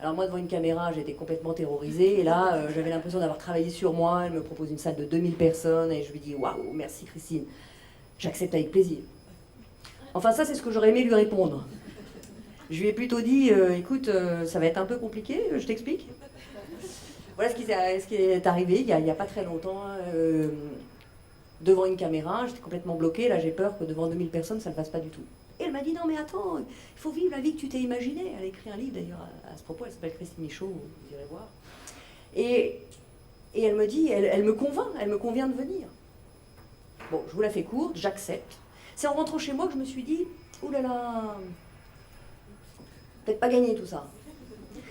Alors moi, devant une caméra, j'étais complètement terrorisée. Et là, j'avais l'impression d'avoir travaillé sur moi. Elle me propose une salle de 2000 personnes. Et je lui dis « Waouh, merci Christine. J'accepte avec plaisir. » Enfin, ça, c'est ce que j'aurais aimé lui répondre. Je lui ai plutôt dit, écoute, ça va être un peu compliqué, je t'explique. Voilà ce qui est arrivé il y a pas très longtemps, devant une caméra, j'étais complètement bloquée, là j'ai peur que devant 2000 personnes, ça ne passe pas du tout. Et elle m'a dit, non mais attends, il faut vivre la vie que tu t'es imaginée. Elle a écrit un livre d'ailleurs à ce propos, elle s'appelle Christine Michaud, vous irez voir. Et elle me dit, elle me convient de venir. Bon, je vous la fais courte, j'accepte. C'est en rentrant chez moi que je me suis dit, oulala, peut-être pas gagné tout ça.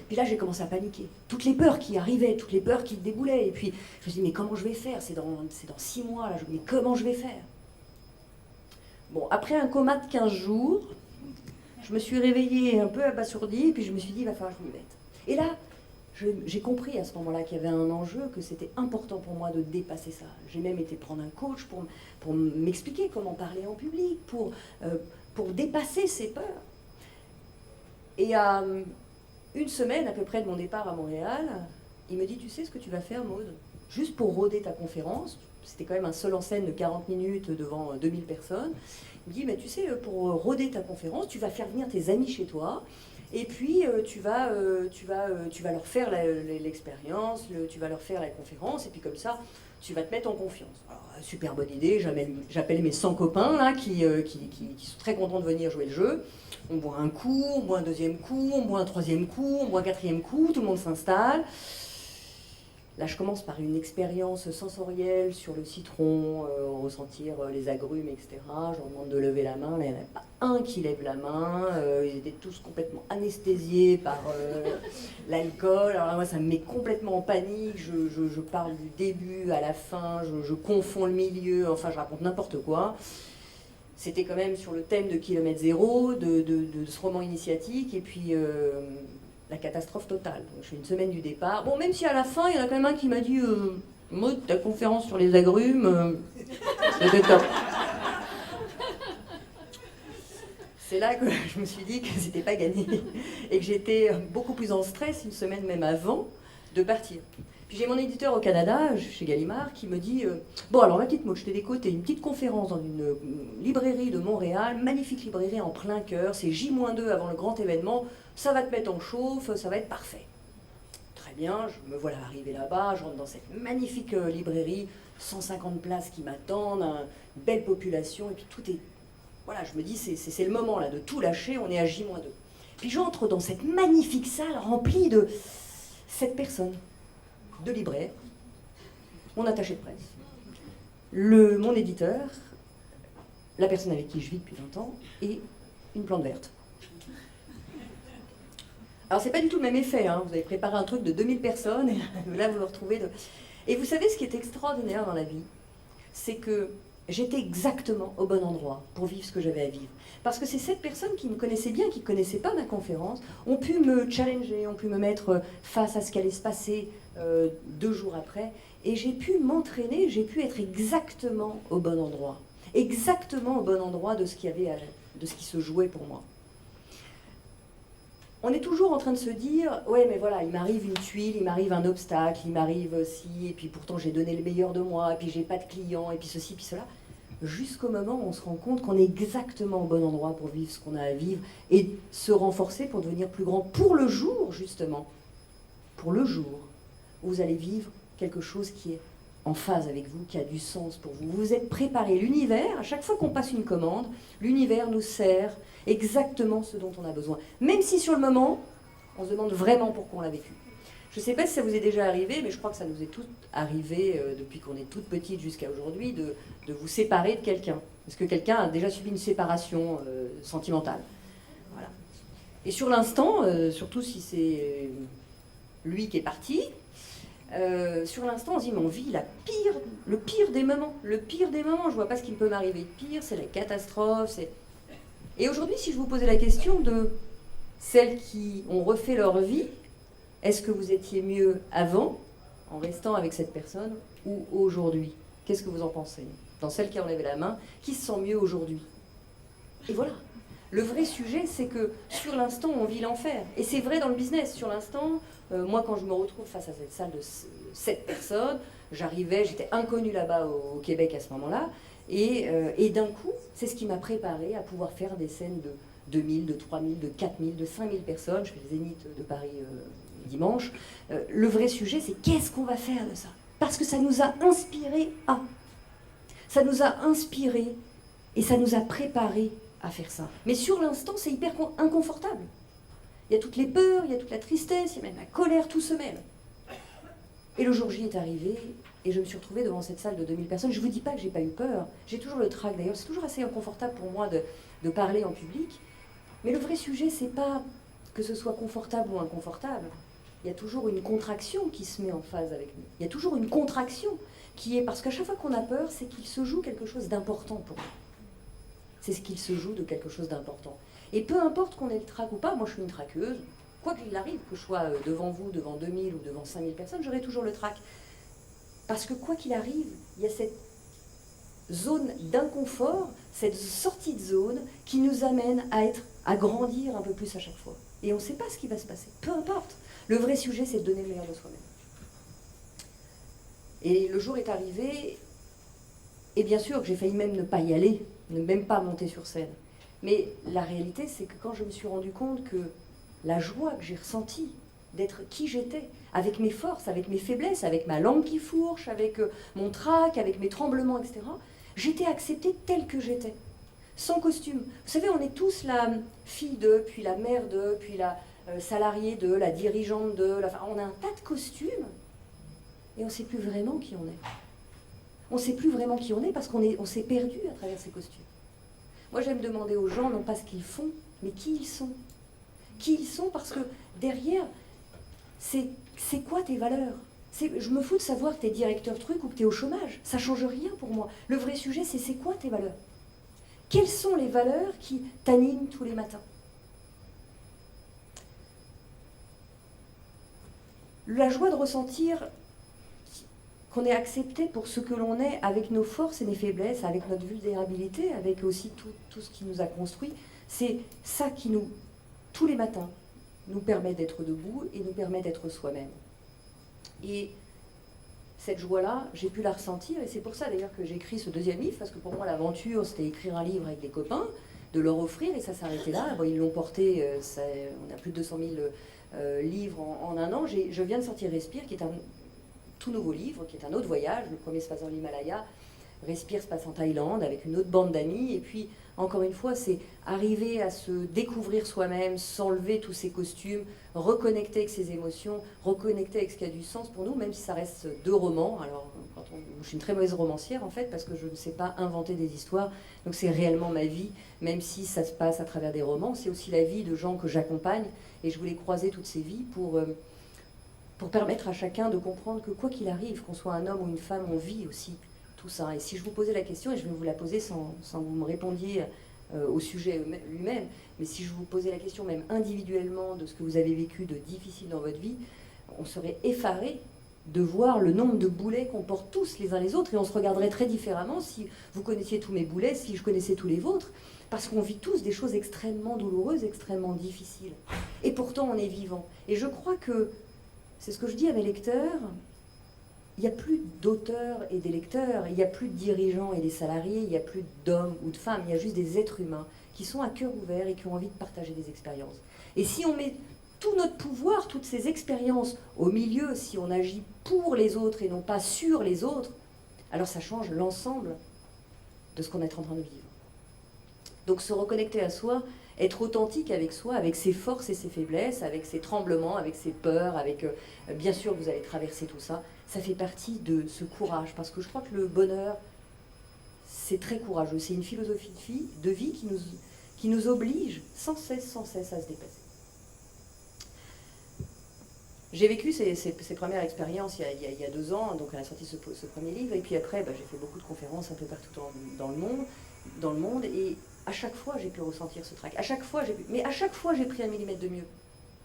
Puis là, j'ai commencé à paniquer. Toutes les peurs qui arrivaient, toutes les peurs qui déboulaient. Et puis, je me suis dit, mais comment je vais faire? C'est dans 6 mois, là. Je me dis, comment je vais faire? Bon, après un coma de 15 jours, je me suis réveillée un peu abasourdie, et puis je me suis dit, il va falloir que je m'y mette. Et là, j'ai compris à ce moment-là qu'il y avait un enjeu, que c'était important pour moi de dépasser ça. J'ai même été prendre un coach pour m'expliquer comment parler en public, pour dépasser ces peurs. Et à une semaine à peu près de mon départ à Montréal, il me dit, tu sais ce que tu vas faire, Maud? juste pour rôder ta conférence. C'était quand même un seul en scène de 40 minutes devant 2000 personnes. Il me dit, mais tu sais, pour rôder ta conférence, tu vas faire venir tes amis chez toi, et puis tu vas leur faire l'expérience, tu vas leur faire la conférence, et puis comme ça, tu vas te mettre en confiance. Alors, super bonne idée, j'appelle mes 100 copains là, qui sont très contents de venir jouer le jeu. On boit un coup, on boit un deuxième coup, on boit un troisième coup, on boit un quatrième coup, tout le monde s'installe. Là, je commence par une expérience sensorielle sur le citron, ressentir les agrumes, etc. Je leur demande de lever la main. Là, il n'y en a pas un qui lève la main. Ils étaient tous complètement anesthésiés par l'alcool. Alors là, moi, ça me met complètement en panique. Je parle du début à la fin. Je confonds le milieu. Enfin, je raconte n'importe quoi. C'était quand même sur le thème de Kilomètre Zéro, de ce roman initiatique. Et puis... la catastrophe totale. Donc, je fais une semaine du départ. Bon, même si à la fin, il y en a quand même un qui m'a dit Maud, ta conférence sur les agrumes, c'était top. C'est là que je me suis dit que c'était pas gagné et que j'étais beaucoup plus en stress une semaine même avant de partir. Puis j'ai mon éditeur au Canada, chez Gallimard, qui me dit bon, alors ma petite Maud, je t'ai décoté une petite conférence dans une librairie de Montréal, magnifique librairie en plein cœur, c'est J-2 avant le grand événement, ça va te mettre en chauffe, ça va être parfait. Très bien, je me voilà arriver là-bas, je rentre dans cette magnifique librairie, 150 places qui m'attendent, une belle population, et puis tout est... Voilà, je me dis, c'est le moment là de tout lâcher, on est à J-2. Puis j'entre dans cette magnifique salle remplie de 7 personnes. 2 libraires, mon attaché de presse, mon éditeur, la personne avec qui je vis depuis 20 ans, et une plante verte. Alors c'est pas du tout le même effet, hein. Vous avez préparé un truc de 2000 personnes, et là vous vous retrouvez... Et vous savez ce qui est extraordinaire dans la vie, c'est que j'étais exactement au bon endroit pour vivre ce que j'avais à vivre. Parce que ces 7 personnes qui me connaissaient bien, qui ne connaissaient pas ma conférence, ont pu me challenger, ont pu me mettre face à ce qui allait se passer 2 jours après. Et j'ai pu m'entraîner, j'ai pu être exactement au bon endroit. Exactement au bon endroit de ce qui se jouait pour moi. On est toujours en train de se dire, ouais mais voilà, il m'arrive une tuile, il m'arrive un obstacle, il m'arrive ci, et puis pourtant j'ai donné le meilleur de moi, et puis j'ai pas de clients, et puis ceci, puis cela. Jusqu'au moment où on se rend compte qu'on est exactement au bon endroit pour vivre ce qu'on a à vivre, et se renforcer pour devenir plus grand, pour le jour justement, pour le jour où vous allez vivre quelque chose qui est en phase avec vous, qui a du sens pour vous. Vous êtes préparé. L'univers, à chaque fois qu'on passe une commande, l'univers nous sert exactement ce dont on a besoin. Même si sur le moment, on se demande vraiment pourquoi on l'a vécu. Je ne sais pas si ça vous est déjà arrivé, mais je crois que ça nous est toutes arrivé, depuis qu'on est toute petite jusqu'à aujourd'hui, de vous séparer de quelqu'un. Parce que quelqu'un a déjà subi une séparation sentimentale. Voilà. Et sur l'instant, surtout si c'est lui qui est parti, sur l'instant, on se dit, mais on vit le pire des moments. Le pire des moments, je vois pas ce qui peut m'arriver de pire, c'est la catastrophe. Et aujourd'hui, si je vous posais la question de celles qui ont refait leur vie, est-ce que vous étiez mieux avant, en restant avec cette personne, ou aujourd'hui? Qu'est-ce que vous en pensez? Dans celles qui ont levé la main, qui se sent mieux aujourd'hui? Et voilà. Le vrai sujet, c'est que sur l'instant, on vit l'enfer. Et c'est vrai dans le business. Sur l'instant, moi, quand je me retrouve face à cette salle de 7 personnes, j'étais inconnue là-bas au Québec à ce moment-là, et d'un coup, c'est ce qui m'a préparée à pouvoir faire des scènes de 2000, de 3000, de 4000, de 5000 personnes. Je fais le Zénith de Paris dimanche. Le vrai sujet, c'est qu'est-ce qu'on va faire de ça? Parce que ça nous a inspiré à. Ça nous a inspiré et ça nous a préparé à faire ça. Mais sur l'instant, c'est hyper inconfortable. Il y a toutes les peurs, il y a toute la tristesse, il y a même la colère, tout se mêle. Et le jour J est arrivé, et je me suis retrouvée devant cette salle de 2000 personnes. Je ne vous dis pas que j'ai pas eu peur, j'ai toujours le trac d'ailleurs, c'est toujours assez inconfortable pour moi de parler en public. Mais le vrai sujet, c'est pas que ce soit confortable ou inconfortable. Il y a toujours une contraction qui se met en phase avec nous. Il y a toujours une contraction qui est, parce qu'à chaque fois qu'on a peur, c'est qu'il se joue quelque chose d'important pour nous. C'est ce qu'il se joue de quelque chose d'important. Et peu importe qu'on ait le trac ou pas, moi je suis une traqueuse, quoi qu'il arrive, que je sois devant vous, devant 2000 ou devant 5000 personnes, j'aurai toujours le trac. Parce que quoi qu'il arrive, il y a cette zone d'inconfort, cette sortie de zone qui nous amène à grandir un peu plus à chaque fois. Et on ne sait pas ce qui va se passer, peu importe. Le vrai sujet, c'est de donner le meilleur de soi-même. Et le jour est arrivé, et bien sûr que j'ai failli même ne pas y aller, ne même pas monter sur scène. Mais la réalité, c'est que quand je me suis rendu compte que la joie que j'ai ressentie d'être qui j'étais, avec mes forces, avec mes faiblesses, avec ma langue qui fourche, avec mon trac, avec mes tremblements, etc., j'étais acceptée telle que j'étais, sans costume. Vous savez, on est tous la fille de, puis la mère de, puis la salariée de, la dirigeante de, enfin, on a un tas de costumes, et on ne sait plus vraiment qui on est. On ne sait plus vraiment qui on est parce on s'est perdu à travers ces costumes. Moi, j'aime demander aux gens, non pas ce qu'ils font, mais qui ils sont. Qui ils sont, parce que derrière, c'est quoi tes valeurs? Je me fous de savoir que tu es directeur truc ou que tu es au chômage. Ça ne change rien pour moi. Le vrai sujet, c'est quoi tes valeurs? Quelles sont les valeurs qui t'animent tous les matins? La joie de ressentir qu'on est accepté pour ce que l'on est, avec nos forces et nos faiblesses, avec notre vulnérabilité, avec aussi tout ce qui nous a construit, c'est ça qui nous, tous les matins, nous permet d'être debout et nous permet d'être soi-même. Et cette joie-là, j'ai pu la ressentir, et c'est pour ça d'ailleurs que j'ai écrit ce deuxième livre, parce que pour moi l'aventure, c'était écrire un livre avec des copains, de leur offrir, et ça s'arrêtait là. Bon, ils l'ont porté, on a plus de 200 000 livres en un an. Je viens de sortir Respire, qui est un tout nouveau livre, qui est un autre voyage. Le premier se passe dans l'Himalaya, Respire se passe en Thaïlande avec une autre bande d'amis, et puis encore une fois, c'est arriver à se découvrir soi-même, s'enlever tous ces costumes, reconnecter avec ses émotions, reconnecter avec ce qui a du sens pour nous, même si ça reste 2 romans. Alors, je suis une très mauvaise romancière en fait, parce que je ne sais pas inventer des histoires, donc c'est réellement ma vie, même si ça se passe à travers des romans, c'est aussi la vie de gens que j'accompagne, et je voulais croiser toutes ces vies pour permettre à chacun de comprendre que quoi qu'il arrive, qu'on soit un homme ou une femme, on vit aussi tout ça. Et si je vous posais la question, et je vais vous la poser sans que vous me répondiez au sujet lui-même, mais si je vous posais la question même individuellement de ce que vous avez vécu de difficile dans votre vie, on serait effaré de voir le nombre de boulets qu'on porte tous les uns les autres, et on se regarderait très différemment si vous connaissiez tous mes boulets, si je connaissais tous les vôtres, parce qu'on vit tous des choses extrêmement douloureuses, extrêmement difficiles. Et pourtant, on est vivant. Et je crois que, c'est ce que je dis à mes lecteurs, il n'y a plus d'auteurs et des lecteurs, il n'y a plus de dirigeants et des salariés, il n'y a plus d'hommes ou de femmes, il y a juste des êtres humains qui sont à cœur ouvert et qui ont envie de partager des expériences. Et si on met tout notre pouvoir, toutes ces expériences au milieu, si on agit pour les autres et non pas sur les autres, alors ça change l'ensemble de ce qu'on est en train de vivre. Donc se reconnecter à soi, être authentique avec soi, avec ses forces et ses faiblesses, avec ses tremblements, avec ses peurs, avec bien sûr vous allez traverser tout ça, ça fait partie de ce courage, parce que je crois que le bonheur, c'est très courageux, c'est une philosophie de vie qui nous oblige sans cesse à se dépasser. J'ai vécu ces premières expériences il y a 2 ans, donc à la sortie de ce premier livre, et puis après j'ai fait beaucoup de conférences un peu partout dans le monde, et à chaque fois j'ai pu ressentir ce trac, mais à chaque fois j'ai pris 1 millimètre de mieux.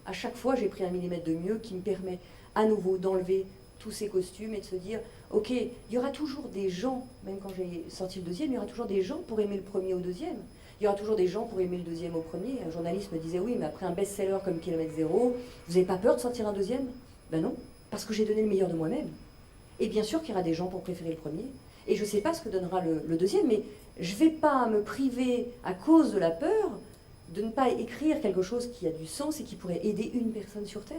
À chaque fois j'ai pris 1 millimètre de mieux qui me permet à nouveau d'enlever tous ces costumes et de se dire, ok, il y aura toujours des gens, même quand j'ai sorti le deuxième, il y aura toujours des gens pour aimer le premier au deuxième. Il y aura toujours des gens pour aimer le deuxième au premier. Un journaliste me disait, oui, mais après un best-seller comme Kilomètre Zéro, vous n'avez pas peur de sortir un deuxième? Ben non, parce que j'ai donné le meilleur de moi-même. Et bien sûr qu'il y aura des gens pour préférer le premier. Et je ne sais pas ce que donnera le deuxième, mais je ne vais pas me priver à cause de la peur de ne pas écrire quelque chose qui a du sens et qui pourrait aider une personne sur Terre.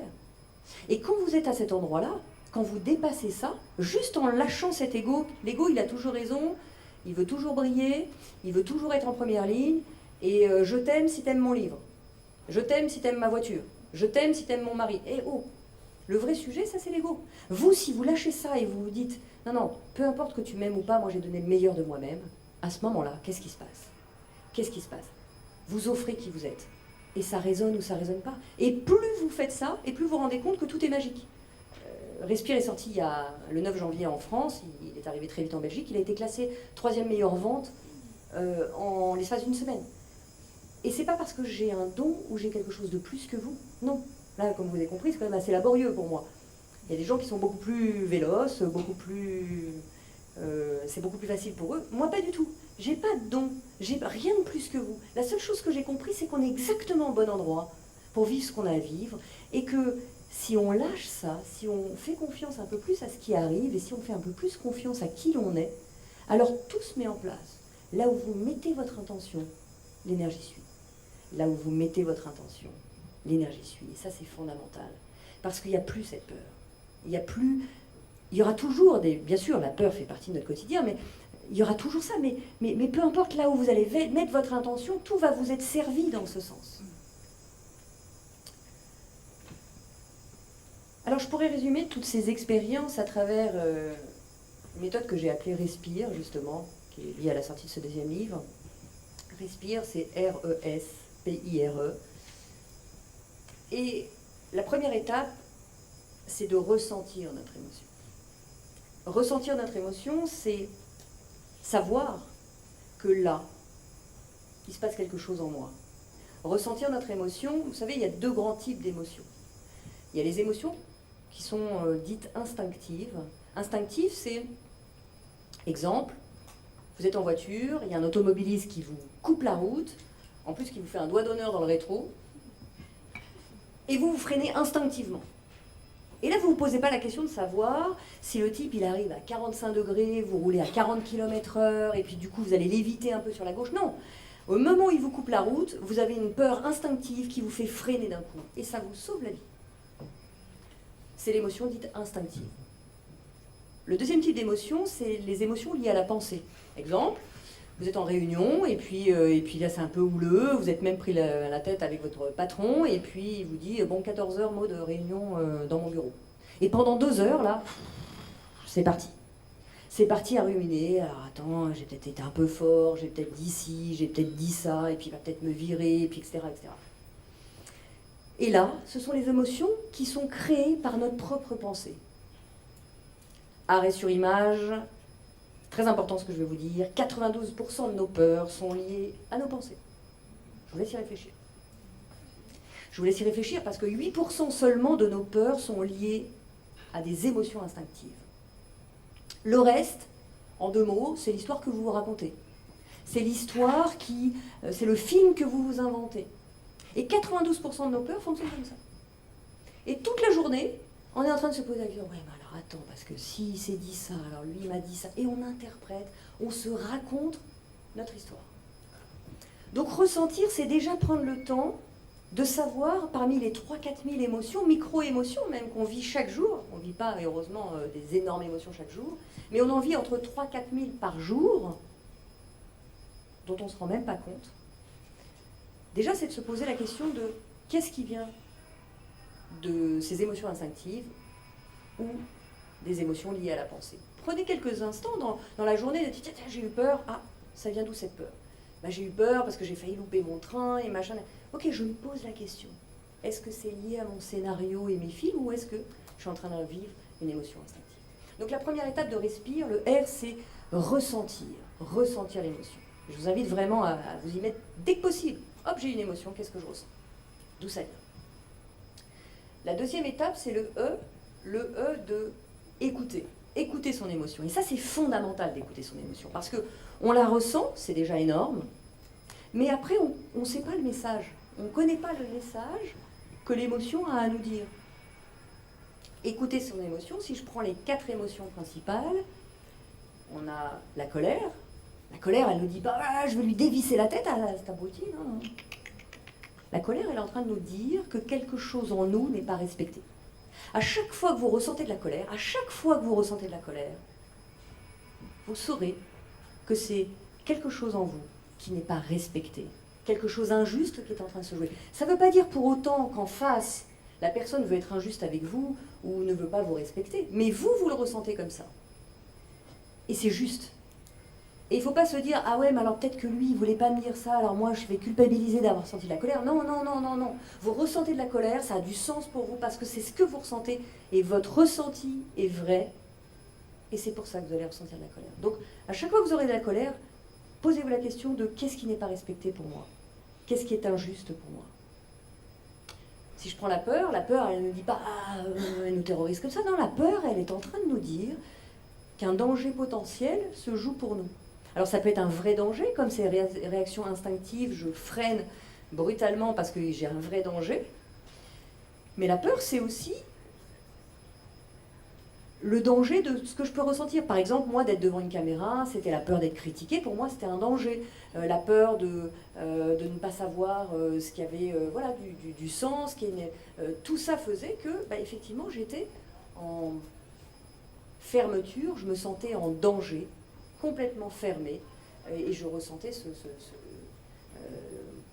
Et quand vous êtes à cet endroit-là, quand vous dépassez ça, juste en lâchant cet ego, l'ego il a toujours raison, il veut toujours briller, il veut toujours être en première ligne, et je t'aime si t'aimes mon livre, je t'aime si t'aimes ma voiture, je t'aime si t'aimes mon mari. Et oh, le vrai sujet, ça c'est l'ego. Vous, si vous lâchez ça et vous vous dites, non, peu importe que tu m'aimes ou pas, moi j'ai donné le meilleur de moi-même, à ce moment-là, qu'est-ce qui se passe? Qu'est-ce qui se passe? Vous offrez qui vous êtes. Et ça résonne ou ça résonne pas. Et plus vous faites ça, et plus vous vous rendez compte que tout est magique. Respire est sorti le 9 janvier en France, il est arrivé très vite en Belgique, il a été classé 3e meilleure vente en l'espace d'1 semaine. Et c'est pas parce que j'ai un don ou j'ai quelque chose de plus que vous, non. Là, comme vous avez compris, c'est quand même assez laborieux pour moi. Il y a des gens qui sont beaucoup plus véloces, c'est beaucoup plus facile pour eux. Moi, pas du tout. J'ai pas de don, j'ai rien de plus que vous. La seule chose que j'ai compris, c'est qu'on est exactement au bon endroit pour vivre ce qu'on a à vivre, et que Si on lâche ça, si on fait confiance un peu plus à ce qui arrive et si on fait un peu plus confiance à qui l'on est, alors tout se met en place. Là où vous mettez votre intention, l'énergie suit. Là où vous mettez votre intention, l'énergie suit. Et ça, c'est fondamental. Parce qu'il n'y a plus cette peur. Il y aura toujours bien sûr, la peur fait partie de notre quotidien, mais il y aura toujours ça. Mais peu importe là où vous allez mettre votre intention, tout va vous être servi dans ce sens. Alors, je pourrais résumer toutes ces expériences à travers une méthode que j'ai appelée Respire, justement, qui est liée à la sortie de ce deuxième livre. Respire, c'est R-E-S-P-I-R-E. Et la première étape, c'est de ressentir notre émotion. Ressentir notre émotion, c'est savoir que là, il se passe quelque chose en moi. Ressentir notre émotion, vous savez, il y a deux grands types d'émotions. Il y a les émotions qui sont dites instinctives. Instinctive, c'est, exemple, vous êtes en voiture, il y a un automobiliste qui vous coupe la route, en plus qui vous fait un doigt d'honneur dans le rétro, et vous freinez instinctivement. Et là, vous ne vous posez pas la question de savoir si le type, il arrive à 45 degrés, vous roulez à 40 km/h, et puis du coup, vous allez l'éviter un peu sur la gauche. Non. Au moment où il vous coupe la route, vous avez une peur instinctive qui vous fait freiner d'un coup. Et ça vous sauve la vie. C'est l'émotion dite instinctive. Le deuxième type d'émotion, c'est les émotions liées à la pensée. Exemple, vous êtes en réunion, et puis là, c'est un peu houleux, vous êtes même pris la tête avec votre patron, et puis il vous dit, bon, 14 heures, mot de réunion dans mon bureau. Et pendant 2 heures, là, c'est parti. C'est parti à ruminer. Alors attends, j'ai peut-être été un peu fort, j'ai peut-être dit ci, j'ai peut-être dit ça, et puis il va peut-être me virer, et puis etc., etc. Et là, ce sont les émotions qui sont créées par notre propre pensée. Arrêt sur image, très important ce que je vais vous dire, 92% de nos peurs sont liées à nos pensées. Je vous laisse y réfléchir. Je vous laisse y réfléchir parce que 8% seulement de nos peurs sont liées à des émotions instinctives. Le reste, en 2 mots, c'est l'histoire que vous vous racontez. C'est l'histoire c'est le film que vous vous inventez. Et 92% de nos peurs fonctionnent comme ça. Et toute la journée, on est en train de se poser la question, ouais, mais alors attends, parce que s'il s'est dit ça, alors lui il m'a dit ça, et on interprète, on se raconte notre histoire. Donc ressentir, c'est déjà prendre le temps de savoir, parmi les 3-4 000 émotions, micro-émotions même, qu'on vit chaque jour, on ne vit pas, heureusement, des énormes émotions chaque jour, mais on en vit entre 3-4 000 par jour, dont on ne se rend même pas compte. Déjà, c'est de se poser la question de qu'est-ce qui vient de ces émotions instinctives ou des émotions liées à la pensée. Prenez quelques instants dans la journée de dire tiens, j'ai eu peur. Ah, ça vient d'où cette peur? Ben, j'ai eu peur parce que j'ai failli louper mon train et machin. Ok, je me pose la question. Est-ce que c'est lié à mon scénario et mes films ou est-ce que je suis en train de vivre une émotion instinctive? Donc la première étape de Respire, le R, c'est ressentir l'émotion. Je vous invite vraiment à vous y mettre dès que possible. Hop, j'ai une émotion, qu'est-ce que je ressens? D'où ça vient? La deuxième étape, c'est le E de écouter. Écouter son émotion. Et ça, c'est fondamental d'écouter son émotion. Parce qu'on la ressent, c'est déjà énorme, mais après, on ne sait pas le message. On ne connaît pas le message que l'émotion a à nous dire. Écouter son émotion, si je prends les 4 émotions principales, on a la colère. La colère, elle nous dit, bah, je vais lui dévisser la tête à cette abrutie. Non. La colère, elle est en train de nous dire que quelque chose en nous n'est pas respecté. À chaque fois que vous ressentez de la colère, vous saurez que c'est quelque chose en vous qui n'est pas respecté, quelque chose injuste qui est en train de se jouer. Ça ne veut pas dire pour autant qu'en face, la personne veut être injuste avec vous ou ne veut pas vous respecter, mais vous le ressentez comme ça. Et c'est juste. Et il ne faut pas se dire, ah ouais, mais alors peut-être que lui, il ne voulait pas me dire ça, alors moi, je vais culpabiliser d'avoir ressenti de la colère. Non. Vous ressentez de la colère, ça a du sens pour vous, parce que c'est ce que vous ressentez, et votre ressenti est vrai, et c'est pour ça que vous allez ressentir de la colère. Donc, à chaque fois que vous aurez de la colère, posez-vous la question de qu'est-ce qui n'est pas respecté pour moi? Qu'est-ce qui est injuste pour moi? Si je prends la peur, elle ne dit pas, elle nous terrorise comme ça. Non, la peur, elle est en train de nous dire qu'un danger potentiel se joue pour nous. Alors ça peut être un vrai danger, comme ces réactions instinctives, je freine brutalement parce que j'ai un vrai danger. Mais la peur, c'est aussi le danger de ce que je peux ressentir. Par exemple, moi, d'être devant une caméra, c'était la peur d'être critiqué. Pour moi, c'était un danger. La peur de ne pas savoir ce qui avait voilà, du sens. Tout ça faisait que, effectivement, j'étais en fermeture, je me sentais en danger, complètement fermée. Et je ressentais,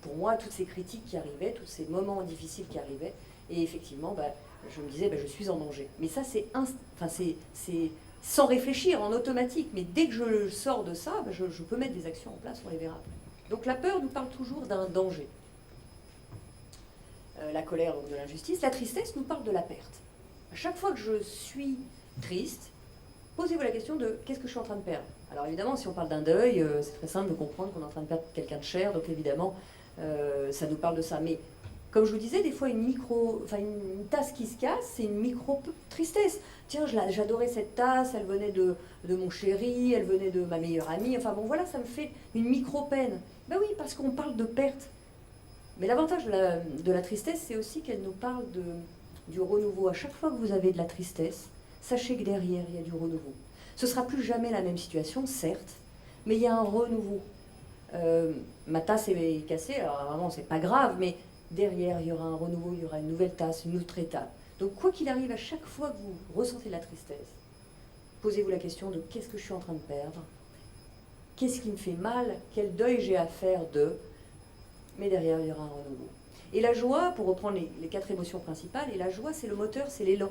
pour moi, toutes ces critiques qui arrivaient, tous ces moments difficiles qui arrivaient. Et effectivement, je me disais, je suis en danger. Mais ça, c'est sans réfléchir, en automatique. Mais dès que je sors de ça, je peux mettre des actions en place, on les verra. Donc la peur nous parle toujours d'un danger. La colère, donc de l'injustice. La tristesse nous parle de la perte. À chaque fois que je suis triste, posez-vous la question de qu'est-ce que je suis en train de perdre. Alors évidemment, si on parle d'un deuil, c'est très simple de comprendre qu'on est en train de perdre quelqu'un de cher. Donc évidemment, ça nous parle de ça. Mais comme je vous disais, des fois, une tasse qui se casse, c'est une micro-tristesse. Tiens, j'adorais cette tasse, elle venait de mon chéri, elle venait de ma meilleure amie. Enfin bon, voilà, ça me fait une micro-peine. Ben oui, parce qu'on parle de perte. Mais l'avantage de la tristesse, c'est aussi qu'elle nous parle du renouveau. À chaque fois que vous avez de la tristesse, sachez que derrière, il y a du renouveau. Ce ne sera plus jamais la même situation, certes, mais il y a un renouveau. Ma tasse est cassée, alors vraiment, c'est pas grave, mais derrière, il y aura un renouveau, il y aura une nouvelle tasse, une autre étape. Donc, quoi qu'il arrive, à chaque fois que vous ressentez de la tristesse, posez-vous la question de qu'est-ce que je suis en train de perdre? Qu'est-ce qui me fait mal? Quel deuil j'ai à faire de? Mais derrière, il y aura un renouveau. Et la joie, pour reprendre les 4 émotions principales, et la joie, c'est le moteur, c'est l'élan.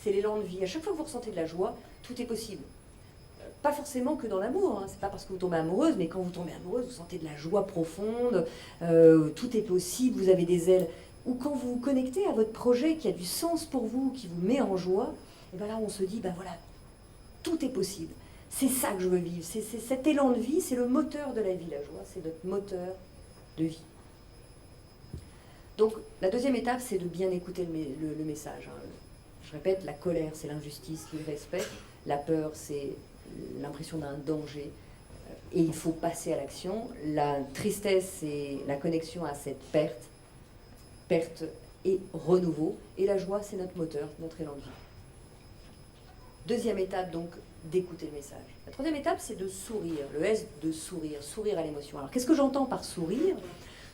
C'est l'élan de vie. À chaque fois que vous ressentez de la joie, tout est possible. Pas forcément que dans l'amour, c'est pas parce que vous tombez amoureuse, mais quand vous tombez amoureuse, vous sentez de la joie profonde, tout est possible, vous avez des ailes. Ou quand vous vous connectez à votre projet qui a du sens pour vous, qui vous met en joie, et bien là on se dit, voilà, tout est possible. C'est ça que je veux vivre, c'est cet élan de vie, c'est le moteur de la vie, la joie, c'est notre moteur de vie. Donc la deuxième étape, c'est de bien écouter le message. Je répète, la colère, c'est l'injustice, l'irrespect. La peur, c'est l'impression d'un danger. Et il faut passer à l'action. La tristesse, c'est la connexion à cette perte et renouveau. Et la joie, c'est notre moteur, notre élan de vie. Deuxième étape, donc, d'écouter le message. La troisième étape, c'est de sourire. Le S de sourire, sourire à l'émotion. Alors, qu'est-ce que j'entends par sourire?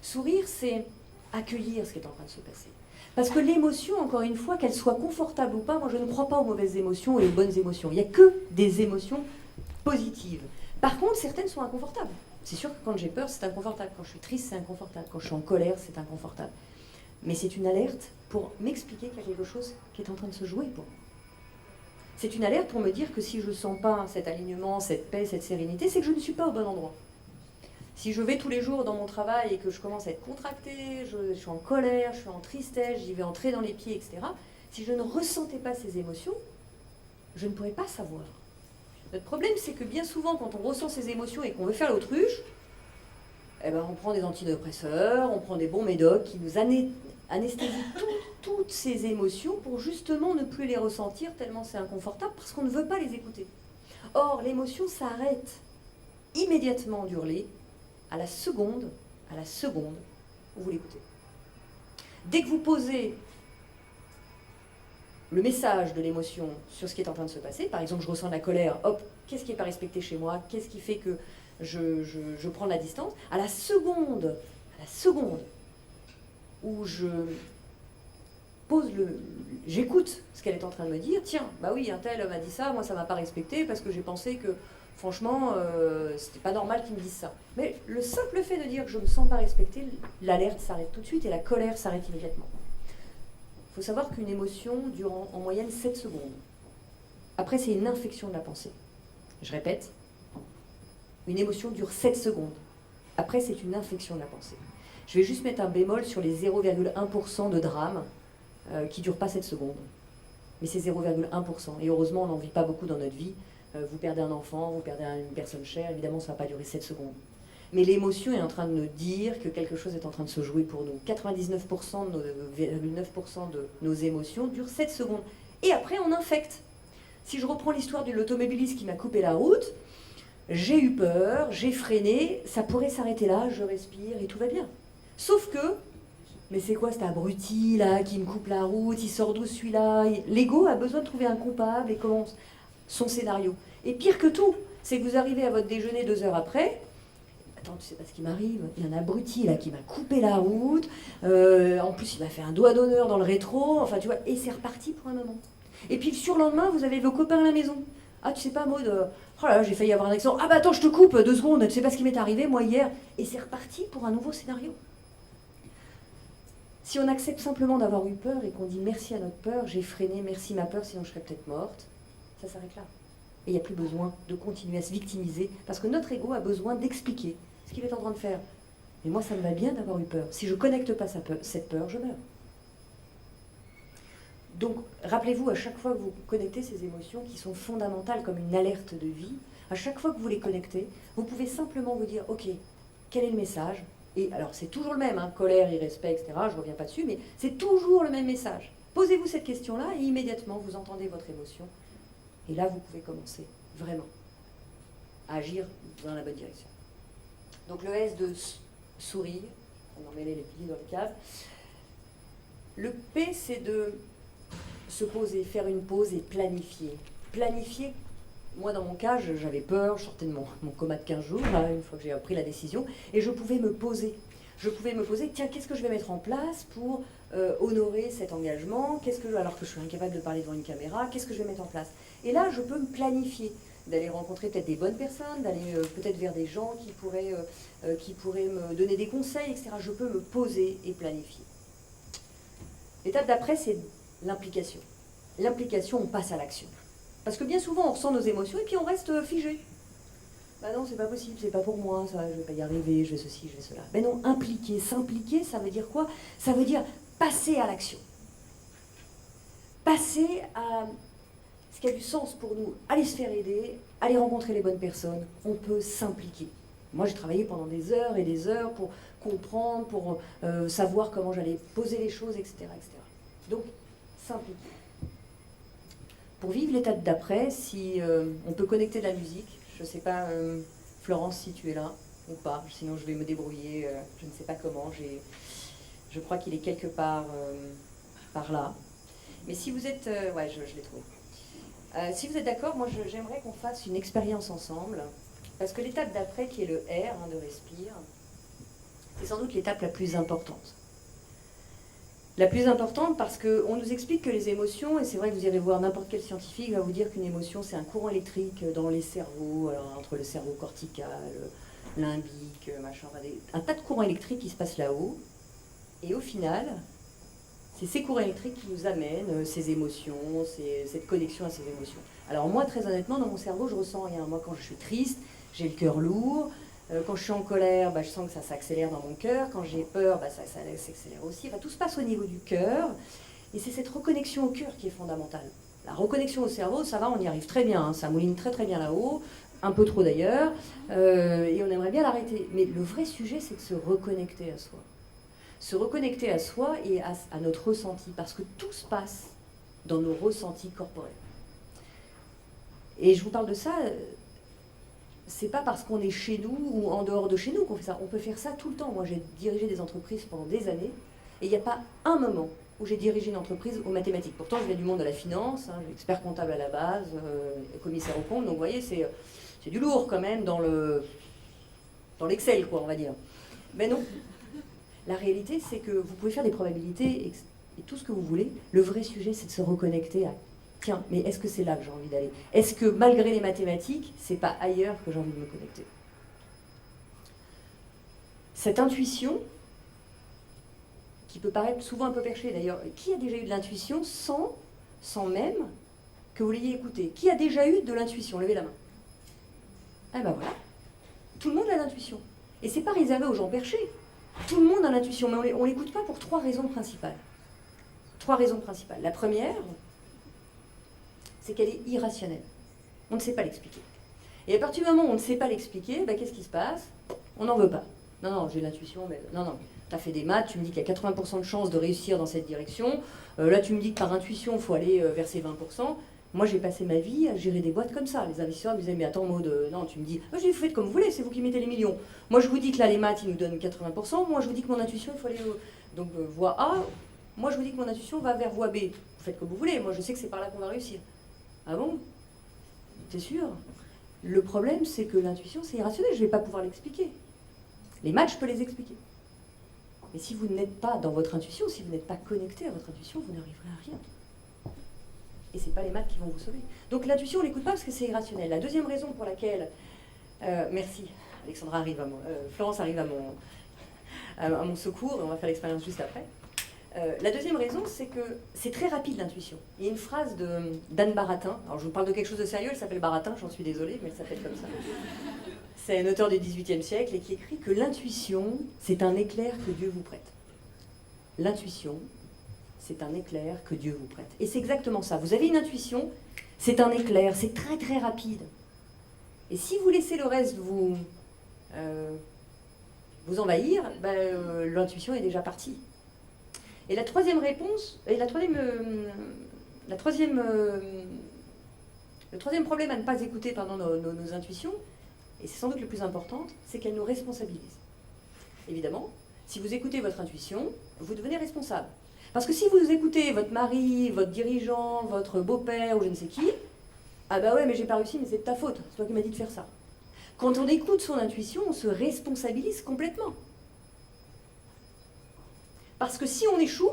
Sourire, c'est accueillir ce qui est en train de se passer. Parce que l'émotion, encore une fois, qu'elle soit confortable ou pas, moi je ne crois pas aux mauvaises émotions et aux bonnes émotions. Il n'y a que des émotions positives. Par contre, certaines sont inconfortables. C'est sûr que quand j'ai peur, c'est inconfortable. Quand je suis triste, c'est inconfortable. Quand je suis en colère, c'est inconfortable. Mais c'est une alerte pour m'expliquer qu'il y a quelque chose qui est en train de se jouer pour moi. C'est une alerte pour me dire que si je ne sens pas cet alignement, cette paix, cette sérénité, c'est que je ne suis pas au bon endroit. Si je vais tous les jours dans mon travail et que je commence à être contractée, je suis en colère, je suis en tristesse, j'y vais entrer dans les pieds, etc., si je ne ressentais pas ces émotions, je ne pourrais pas savoir. Notre problème, c'est que bien souvent, quand on ressent ces émotions et qu'on veut faire l'autruche, on prend des antidépresseurs, on prend des bons médocs qui nous anesthésient toutes ces émotions pour justement ne plus les ressentir tellement c'est inconfortable parce qu'on ne veut pas les écouter. Or, l'émotion s'arrête immédiatement d'hurler à la seconde où vous l'écoutez. Dès que vous posez le message de l'émotion sur ce qui est en train de se passer, par exemple je ressens de la colère, hop, qu'est-ce qui n'est pas respecté chez moi, qu'est-ce qui fait que je prends de la distance, à la seconde où j'écoute ce qu'elle est en train de me dire, tiens, oui, un tel m'a dit ça, moi ça m'a pas respecté parce que j'ai pensé que franchement, c'était pas normal qu'il me dise ça. Mais le simple fait de dire que je me sens pas respectée, l'alerte s'arrête tout de suite et la colère s'arrête immédiatement. Il faut savoir qu'une émotion dure en moyenne 7 secondes. Après, c'est une infection de la pensée. Je répète, une émotion dure 7 secondes. Après, c'est une infection de la pensée. Je vais juste mettre un bémol sur les 0,1% de drame qui ne durent pas 7 secondes. Mais c'est 0,1%. Et heureusement, on n'en vit pas beaucoup dans notre vie. Vous perdez un enfant, vous perdez une personne chère, évidemment ça ne va pas durer 7 secondes. Mais l'émotion est en train de nous dire que quelque chose est en train de se jouer pour nous. 99% de nos émotions durent 7 secondes. Et après on infecte. Si je reprends l'histoire de l'automobiliste qui m'a coupé la route, j'ai eu peur, j'ai freiné, ça pourrait s'arrêter là, je respire et tout va bien. Sauf que mais c'est quoi cet abruti là qui me coupe la route, il sort d'où celui-là? L'ego a besoin de trouver un coupable et commence son scénario. Et pire que tout, c'est que vous arrivez à votre déjeuner 2 heures après. Attends, tu sais pas ce qui m'arrive? Il y a un abruti là qui m'a coupé la route. En plus, il m'a fait un doigt d'honneur dans le rétro. Enfin, tu vois, et c'est reparti pour un moment. Et puis le surlendemain, vous avez vos copains à la maison. Ah, tu sais pas, Maud, oh là là, j'ai failli avoir un accident. Ah bah attends, je te coupe 2 secondes, tu sais pas ce qui m'est arrivé, moi, hier. Et c'est reparti pour un nouveau scénario. Si on accepte simplement d'avoir eu peur et qu'on dit merci à notre peur, j'ai freiné, merci ma peur, sinon je serais peut-être morte, ça s'arrête là. Et il n'y a plus besoin de continuer à se victimiser, parce que notre ego a besoin d'expliquer ce qu'il est en train de faire. Mais moi, ça me va bien d'avoir eu peur. Si je ne connecte pas cette peur, je meurs. Donc, rappelez-vous, à chaque fois que vous connectez ces émotions qui sont fondamentales comme une alerte de vie, à chaque fois que vous les connectez, vous pouvez simplement vous dire, ok, quel est le message? Et alors, c'est toujours le même, hein, colère, irrespect, etc., je ne reviens pas dessus, mais c'est toujours le même message. Posez-vous cette question-là et immédiatement, vous entendez votre émotion. Et là, vous pouvez commencer, vraiment, à agir dans la bonne direction. Donc, le S de sourire, on en met les pieds dans le cave. Le P, c'est de se poser, faire une pause et planifier. Planifier, moi dans mon cas, j'avais peur, je sortais de mon coma de 15 jours, là, une fois que j'ai pris la décision, et je pouvais me poser. Je pouvais me poser, tiens, qu'est-ce que je vais mettre en place pour honorer cet engagement? Alors que je suis incapable de parler devant une caméra, qu'est-ce que je vais mettre en place? Et là, je peux me planifier, d'aller rencontrer peut-être des bonnes personnes, d'aller peut-être vers des gens qui pourraient me donner des conseils, etc. Je peux me poser et planifier. L'étape d'après, c'est l'implication. L'implication, on passe à l'action. Parce que bien souvent, on ressent nos émotions et puis on reste figé. Bah non, c'est pas possible, c'est pas pour moi, ça, je vais pas y arriver, je vais ceci, je vais cela. Ben non, impliquer, s'impliquer, ça veut dire quoi? Ça veut dire passer à l'action. Passer à ce qui a du sens pour nous, aller se faire aider, aller rencontrer les bonnes personnes, on peut s'impliquer. Moi, j'ai travaillé pendant des heures et des heures pour comprendre, pour savoir comment j'allais poser les choses, etc., etc. Donc, s'impliquer. Pour vivre l'étape d'après, si on peut connecter de la musique, je ne sais pas, Florence, si tu es là ou pas, sinon je vais me débrouiller, je ne sais pas comment, je crois qu'il est quelque part par là. Mais si vous êtes... ouais, je l'ai trouvé. Si vous êtes d'accord, moi j'aimerais qu'on fasse une expérience ensemble, parce que l'étape d'après, qui est le R, hein, de respire, c'est sans doute l'étape la plus importante. La plus importante parce qu'on nous explique que les émotions, et c'est vrai que vous irez voir n'importe quel scientifique, va vous dire qu'une émotion c'est un courant électrique dans les cerveaux, alors, entre le cerveau cortical, limbique, machin, un tas de courants électriques qui se passent là-haut. Et au final, c'est ces courants électriques qui nous amènent ces émotions, cette connexion à ces émotions. Alors moi, très honnêtement, dans mon cerveau, je ressens rien. Moi, quand je suis triste, j'ai le cœur lourd. Quand je suis en colère, je sens que ça s'accélère dans mon cœur. Quand j'ai peur, ça s'accélère aussi. Enfin, tout se passe au niveau du cœur. Et c'est cette reconnexion au cœur qui est fondamentale. La reconnexion au cerveau, ça va, on y arrive très bien. Hein. Ça mouline très très bien là-haut. Un peu trop d'ailleurs. Et on aimerait bien l'arrêter. Mais le vrai sujet, c'est de se reconnecter à soi. Se reconnecter à soi et à notre ressenti. Parce que tout se passe dans nos ressentis corporels. Et je vous parle de ça... c'est pas parce qu'on est chez nous ou en dehors de chez nous qu'on fait ça. On peut faire ça tout le temps. Moi, j'ai dirigé des entreprises pendant des années et il n'y a pas un moment où j'ai dirigé une entreprise aux mathématiques. Pourtant, je viens du monde de la finance, hein, expert comptable à la base, commissaire au compte. Donc, vous voyez, c'est du lourd quand même dans l'Excel, quoi, on va dire. Mais non. La réalité, c'est que vous pouvez faire des probabilités et tout ce que vous voulez. Le vrai sujet, c'est de se reconnecter à tiens, mais est-ce que c'est là que j'ai envie d'aller? Est-ce que malgré les mathématiques, c'est pas ailleurs que j'ai envie de me connecter? Cette intuition, qui peut paraître souvent un peu perchée d'ailleurs, qui a déjà eu de l'intuition sans même que vous l'ayez écoutée? Qui a déjà eu de l'intuition? Levez la main. Ah ben voilà, tout le monde a l'intuition. Et c'est pas réservé aux gens perchés. Tout le monde a l'intuition, mais on l'écoute pas pour 3 raisons principales. 3 raisons principales. La première, c'est qu'elle est irrationnelle. On ne sait pas l'expliquer. Et à partir du moment où on ne sait pas l'expliquer, qu'est-ce qui se passe? On n'en veut pas. Non, j'ai l'intuition, mais non, tu as fait des maths, tu me dis qu'il y a 80% de chances de réussir dans cette direction. Là, tu me dis que par intuition, il faut aller vers ces 20%. Moi, j'ai passé ma vie à gérer des boîtes comme ça. Les investisseurs me disaient, mais attends, Maud, non, tu me dis, vous faites comme vous voulez, c'est vous qui mettez les millions. Moi, je vous dis que là, les maths, ils nous donnent 80%. Moi, je vous dis que mon intuition, il faut aller Donc voie A, moi je vous dis que mon intuition va vers voie B. Vous faites comme vous voulez, moi je sais que c'est par là qu'on va réussir. Ah bon? T'es sûr? Le problème, c'est que l'intuition, c'est irrationnel, je ne vais pas pouvoir l'expliquer. Les maths, je peux les expliquer. Mais si vous n'êtes pas dans votre intuition, si vous n'êtes pas connecté à votre intuition, vous n'arriverez à rien. Et ce n'est pas les maths qui vont vous sauver. Donc l'intuition, on ne l'écoute pas parce que c'est irrationnel. La deuxième raison pour laquelle... merci, Alexandra arrive à Florence arrive à mon secours, et on va faire l'expérience juste après. La deuxième raison, c'est que c'est très rapide l'intuition. Il y a une phrase d'Anne Baratin, alors je vous parle de quelque chose de sérieux, elle s'appelle Baratin, j'en suis désolée, mais elle s'appelle comme ça. C'est un auteur du XVIIIe siècle et qui écrit que l'intuition, c'est un éclair que Dieu vous prête. L'intuition, c'est un éclair que Dieu vous prête. Et c'est exactement ça. Vous avez une intuition, c'est un éclair, c'est très très rapide. Et si vous laissez le reste vous envahir, l'intuition est déjà partie. Et le troisième problème à ne pas écouter nos intuitions, et c'est sans doute le plus important, c'est qu'elles nous responsabilisent. Évidemment, si vous écoutez votre intuition, vous devenez responsable. Parce que si vous écoutez votre mari, votre dirigeant, votre beau-père ou je ne sais qui, ah bah ouais, mais j'ai pas réussi, mais c'est de ta faute, c'est toi qui m'as dit de faire ça. Quand on écoute son intuition, on se responsabilise complètement. Parce que si on échoue,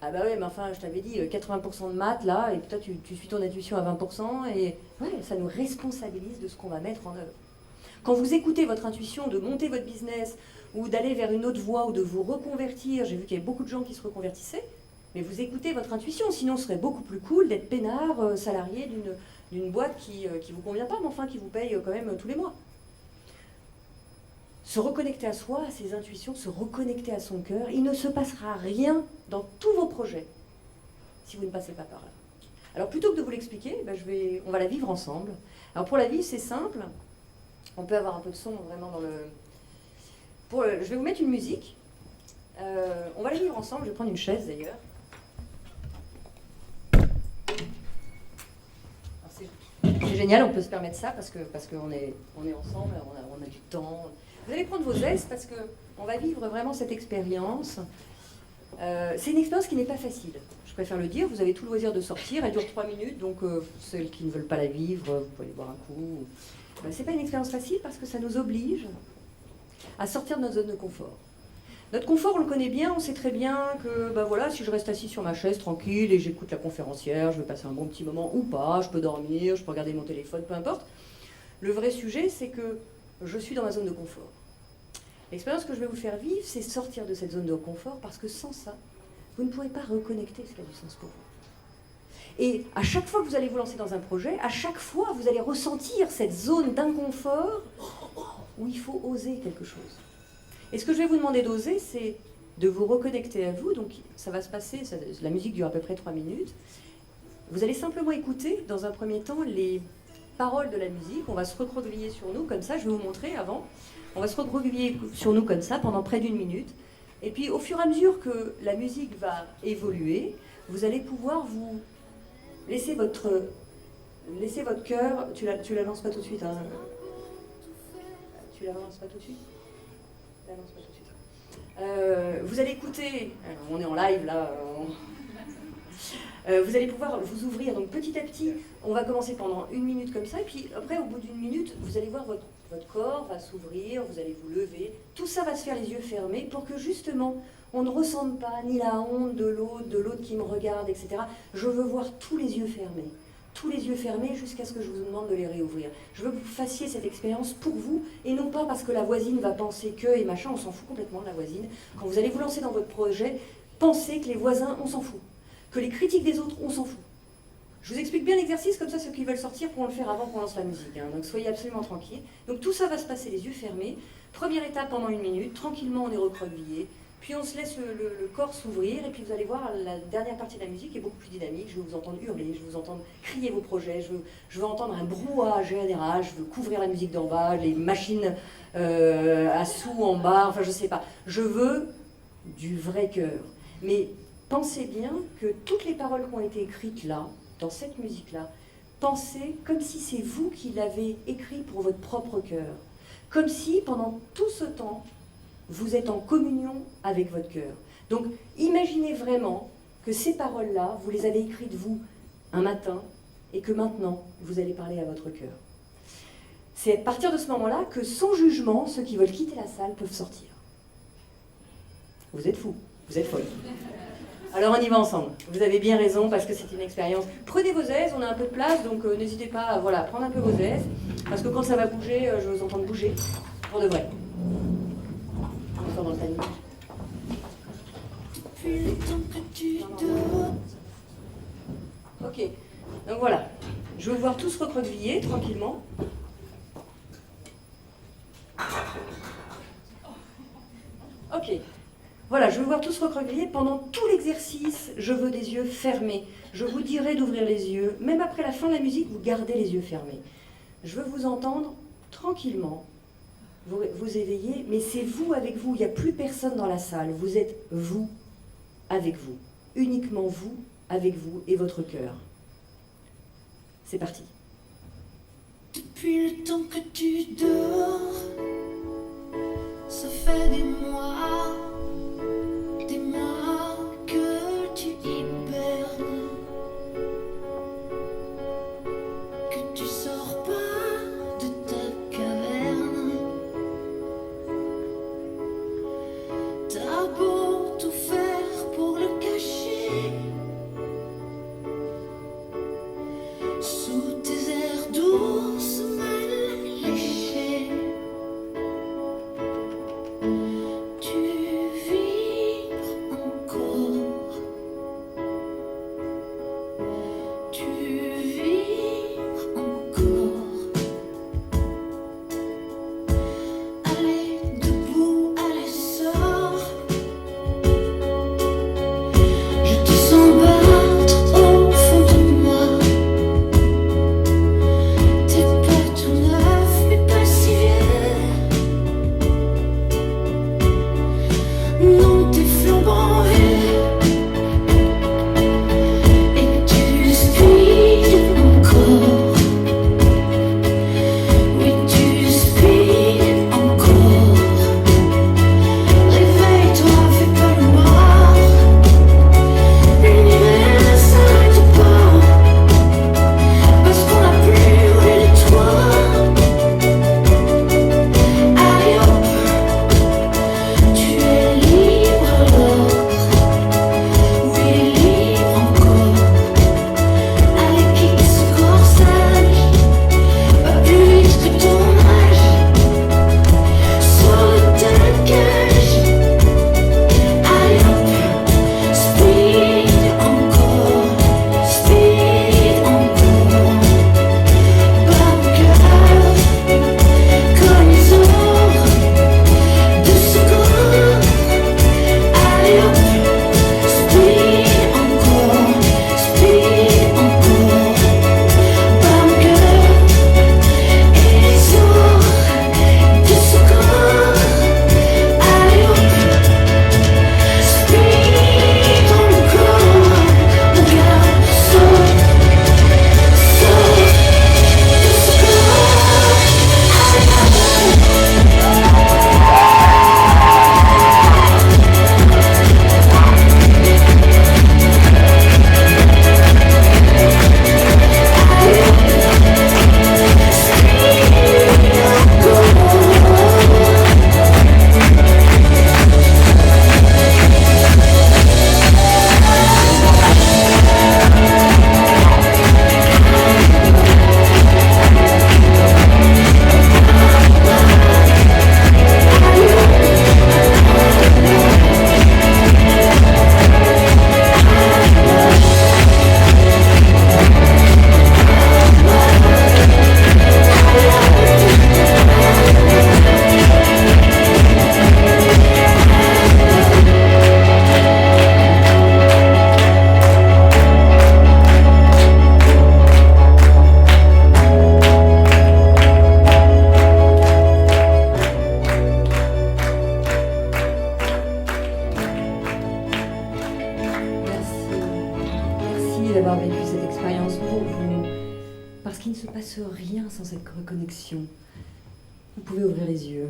ah bah ouais, mais enfin, je t'avais dit 80% de maths là, et toi tu suis ton intuition à 20%, et ouais, ça nous responsabilise de ce qu'on va mettre en œuvre. Quand vous écoutez votre intuition de monter votre business, ou d'aller vers une autre voie, ou de vous reconvertir, j'ai vu qu'il y avait beaucoup de gens qui se reconvertissaient, mais vous écoutez votre intuition, sinon ce serait beaucoup plus cool d'être peinard, salarié d'une boîte qui vous convient pas, mais enfin qui vous paye quand même tous les mois. Se reconnecter à soi, à ses intuitions, se reconnecter à son cœur, il ne se passera rien dans tous vos projets si vous ne passez pas par là. Alors plutôt que de vous l'expliquer, on va la vivre ensemble. Alors pour la vivre, c'est simple. On peut avoir un peu de son vraiment dans le... je vais vous mettre une musique. On va la vivre ensemble. Je vais prendre une chaise d'ailleurs. C'est génial, on peut se permettre ça parce qu'on est ensemble, on a du temps. Vous allez prendre vos aises parce qu'on va vivre vraiment cette expérience. C'est une expérience qui n'est pas facile. Je préfère le dire, vous avez tout le loisir de sortir, elle dure 3 minutes, donc celles qui ne veulent pas la vivre, vous pouvez aller boire un coup. C'est pas une expérience facile parce que ça nous oblige à sortir de notre zone de confort. Notre confort, on le connaît bien, on sait très bien que si je reste assis sur ma chaise tranquille et j'écoute la conférencière, je vais passer un bon petit moment ou pas, je peux dormir, je peux regarder mon téléphone, peu importe. Le vrai sujet, c'est que je suis dans ma zone de confort. L'expérience que je vais vous faire vivre, c'est sortir de cette zone de confort parce que sans ça, vous ne pourrez pas reconnecter ce qui a du sens pour vous. Et à chaque fois que vous allez vous lancer dans un projet, à chaque fois, vous allez ressentir cette zone d'inconfort où il faut oser quelque chose. Et ce que je vais vous demander d'oser, c'est de vous reconnecter à vous. Donc ça va se passer, la musique dure à peu près 3 minutes. Vous allez simplement écouter, dans un premier temps, les paroles de la musique. On va se recroqueviller sur nous, comme ça, je vais vous montrer avant. On va se recroqueviller sur nous comme ça pendant près d'1 minute. Et puis au fur et à mesure que la musique va évoluer, vous allez pouvoir vous laisser votre cœur... Tu la lances pas tout de suite, hein. Tu la lances pas tout de suite. Vous allez écouter, alors on est en live là, vous allez pouvoir vous ouvrir, donc petit à petit, on va commencer pendant 1 minute comme ça, et puis après au bout d'1 minute, vous allez voir votre corps va s'ouvrir, vous allez vous lever, tout ça va se faire les yeux fermés pour que justement on ne ressente pas ni la honte de l'autre qui me regarde, etc. Je veux voir tous les yeux fermés jusqu'à ce que je vous demande de les réouvrir. Je veux que vous fassiez cette expérience pour vous, et non pas parce que la voisine va penser que, et machin, on s'en fout complètement de la voisine. Quand vous allez vous lancer dans votre projet, pensez que les voisins, on s'en fout. Que les critiques des autres, on s'en fout. Je vous explique bien l'exercice, comme ça ceux qui veulent sortir pourront le faire avant qu'on lance la musique. Hein. Donc soyez absolument tranquilles. Donc tout ça va se passer les yeux fermés. Première étape pendant 1 minute, tranquillement on est recroquevillé. Puis on se laisse le corps s'ouvrir, et puis vous allez voir, la dernière partie de la musique est beaucoup plus dynamique. Je vais vous entendre hurler, je vais vous entendre crier vos projets, je veux entendre un brouhaha général, je veux couvrir la musique d'en bas, les machines à sous en bas, enfin je sais pas. Je veux du vrai cœur. Mais pensez bien que toutes les paroles qui ont été écrites là, dans cette musique-là, pensez comme si c'est vous qui l'avez écrit pour votre propre cœur. Comme si, pendant tout ce temps, vous êtes en communion avec votre cœur. Donc imaginez vraiment que ces paroles-là, vous les avez écrites vous un matin et que maintenant vous allez parler à votre cœur. C'est à partir de ce moment-là que sans jugement, ceux qui veulent quitter la salle peuvent sortir. Vous êtes fous, vous êtes folles. Alors on y va ensemble. Vous avez bien raison parce que c'est une expérience. Prenez vos aises, on a un peu de place, donc n'hésitez pas à prendre un peu vos aises. Parce que quand ça va bouger, je vais vous entendre bouger. Pour de vrai. On sort dans le timing. Depuis le temps que tu dors. Ok, donc voilà. Je vais vous voir tous recroqueviller tranquillement. Ok. Voilà, je veux voir tous recroqueviller. Pendant tout l'exercice, je veux des yeux fermés. Je vous dirai d'ouvrir les yeux. Même après la fin de la musique, vous gardez les yeux fermés. Je veux vous entendre tranquillement, vous éveiller, mais c'est vous avec vous. Il n'y a plus personne dans la salle. Vous êtes vous avec vous. Uniquement vous avec vous et votre cœur. C'est parti. Depuis le temps que tu dors, ça fait des mois que tu hibernes, que tu sors pas de ta caverne. T'as beau tout faire pour le cacher, sous tes airs douces mal léchés. passe rien sans cette reconnexion. Vous pouvez ouvrir les yeux.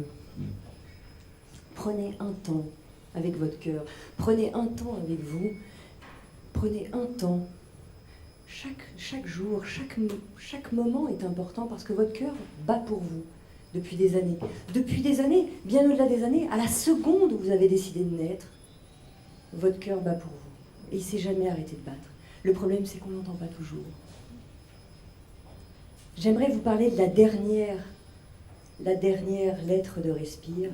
Prenez un temps avec votre cœur. Prenez un temps avec vous. Prenez un temps. Chaque jour, chaque moment est important parce que votre cœur bat pour vous depuis des années. Depuis des années, bien au-delà des années, à la seconde où vous avez décidé de naître, votre cœur bat pour vous. Et il ne s'est jamais arrêté de battre. Le problème, c'est qu'on n'entend pas toujours. J'aimerais vous parler de la dernière lettre de Respire.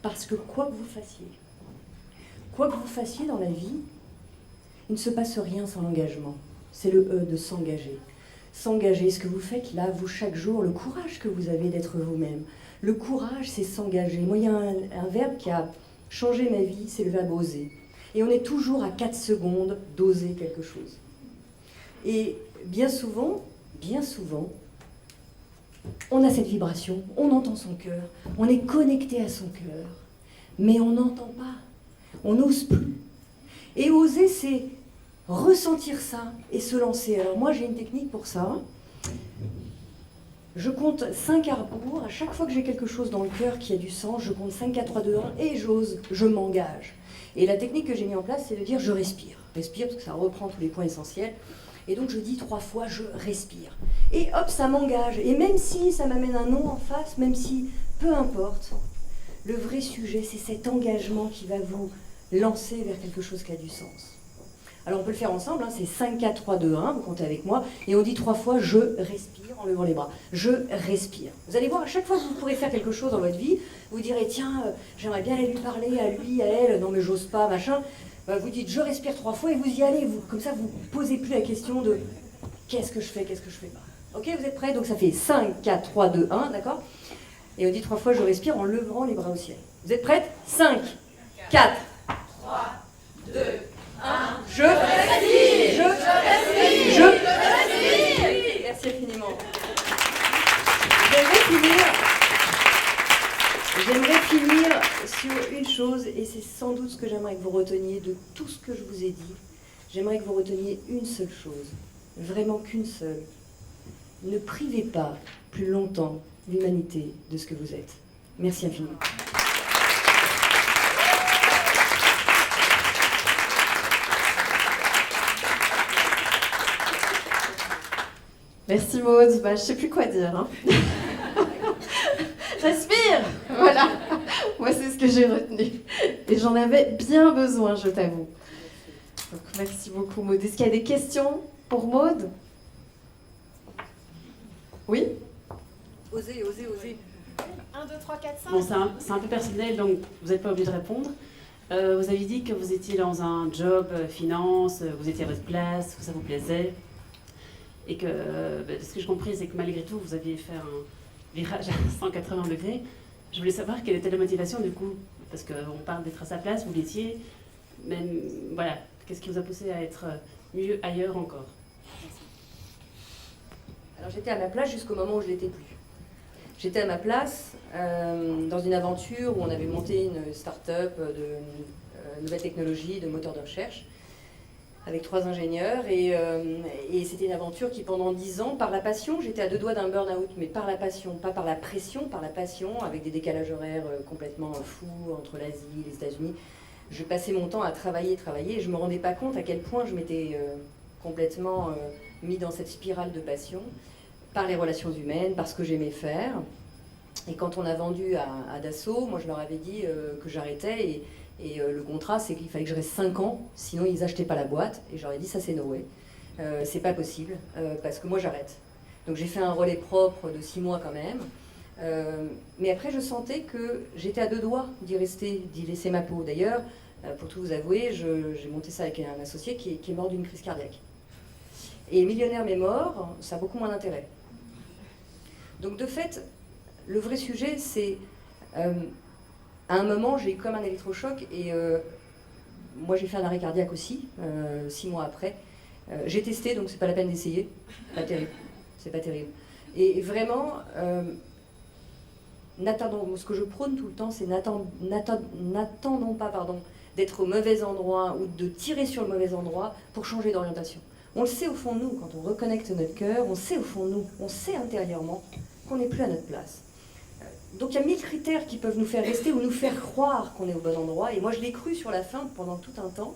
Parce que quoi que vous fassiez dans la vie, il ne se passe rien sans l'engagement. C'est le E de s'engager. S'engager, ce que vous faites là, vous, chaque jour, le courage que vous avez d'être vous-même. Le courage, c'est s'engager. Moi, il y a un verbe qui a changé ma vie, c'est le verbe oser. Et on est toujours à 4 secondes d'oser quelque chose. Et bien souvent, on a cette vibration, on entend son cœur, on est connecté à son cœur, mais on n'entend pas, on n'ose plus. Et oser, c'est ressentir ça et se lancer. Alors moi, j'ai une technique pour ça. Je compte 5 à rebours. À chaque fois que j'ai quelque chose dans le cœur qui a du sens, je compte 5, 4, 3, 2, 1 et j'ose, je m'engage. Et la technique que j'ai mise en place, c'est de dire je respire. Respire parce que ça reprend tous les points essentiels. Et donc je dis 3 fois je respire. Et hop, ça m'engage. Et même si ça m'amène un non en face, même si, peu importe, le vrai sujet, c'est cet engagement qui va vous lancer vers quelque chose qui a du sens. Alors on peut le faire ensemble, hein, c'est 5, 4, 3, 2, 1, vous comptez avec moi, et on dit 3 fois je respire en levant les bras. Je respire. Vous allez voir, à chaque fois que vous pourrez faire quelque chose dans votre vie, vous direz tiens, j'aimerais bien aller lui parler, à lui, à elle, non mais j'ose pas, machin. Vous dites je respire 3 fois et vous y allez, comme ça vous ne posez plus la question de qu'est-ce que je fais pas. Ok, vous êtes prêts? Donc ça fait 5, 4, 3, 2, 1, d'accord? Et on dit 3 fois je respire en levant les bras au ciel. Vous êtes prêtes? 5, 4, 3, 2, 1, je respire. Je respire. Merci infiniment. J'aimerais finir sur une chose, et c'est sans doute ce que j'aimerais que vous reteniez de tout ce que je vous ai dit. J'aimerais que vous reteniez une seule chose, vraiment qu'une seule. Ne privez pas plus longtemps l'humanité de ce que vous êtes. Merci infiniment. Merci Maud, bah, je sais plus quoi dire. Hein. Respire. Voilà, moi c'est ce que j'ai retenu. Et j'en avais bien besoin, je t'avoue. Donc merci beaucoup Maud. Est-ce qu'il y a des questions pour Maud? Oui? Osez. 1, 2, 3, 4, 5. Bon, c'est un peu personnel, donc vous n'êtes pas obligé de répondre. Vous avez dit que vous étiez dans un job finance, vous étiez à votre place, que ça vous plaisait. Et que, ce que j'ai compris, c'est que malgré tout, vous aviez fait un virage à 180 degrés. Je voulais savoir quelle était la motivation du coup, parce qu'on parle d'être à sa place, vous l'étiez, mais voilà, qu'est-ce qui vous a poussé à être mieux ailleurs encore? Alors j'étais à ma place jusqu'au moment où je ne l'étais plus. J'étais à ma place dans une aventure où on avait monté une start-up de nouvelles technologies, de moteurs de recherche, avec 3 ingénieurs. Et c'était une aventure qui, pendant 10 ans, par la passion, j'étais à 2 doigts d'un burn-out, mais par la passion, pas par la pression, par la passion, avec des décalages horaires complètement fous entre l'Asie et les États-Unis. Je passais mon temps à travailler, et je ne me rendais pas compte à quel point je m'étais complètement mis dans cette spirale de passion, par les relations humaines, par ce que j'aimais faire. Et quand on a vendu à Dassault, moi je leur avais dit que j'arrêtais, et le contrat c'est qu'il fallait que je reste 5 ans, sinon ils n'achetaient pas la boîte, et j'aurais dit ça c'est no way, c'est pas possible, parce que moi j'arrête. Donc j'ai fait un relais propre de 6 mois quand même, mais après je sentais que j'étais à 2 doigts d'y rester, d'y laisser ma peau. D'ailleurs, pour tout vous avouer, j'ai monté ça avec un associé qui est mort d'une crise cardiaque. Et millionnaire mais mort, ça a beaucoup moins d'intérêt. Donc de fait, le vrai sujet c'est, à un moment j'ai eu comme un électrochoc, et moi j'ai fait un arrêt cardiaque aussi, 6 mois après. J'ai testé, donc c'est pas la peine d'essayer, pas terrible, c'est pas terrible. Et vraiment, ce que je prône tout le temps, c'est n'attendons pas d'être au mauvais endroit ou de tirer sur le mauvais endroit pour changer d'orientation. On le sait au fond de nous, quand on reconnecte notre cœur, on sait au fond de nous, on sait intérieurement qu'on n'est plus à notre place. Donc il y a 1000 critères qui peuvent nous faire rester ou nous faire croire qu'on est au bon endroit. Et moi je l'ai cru sur la fin pendant tout un temps.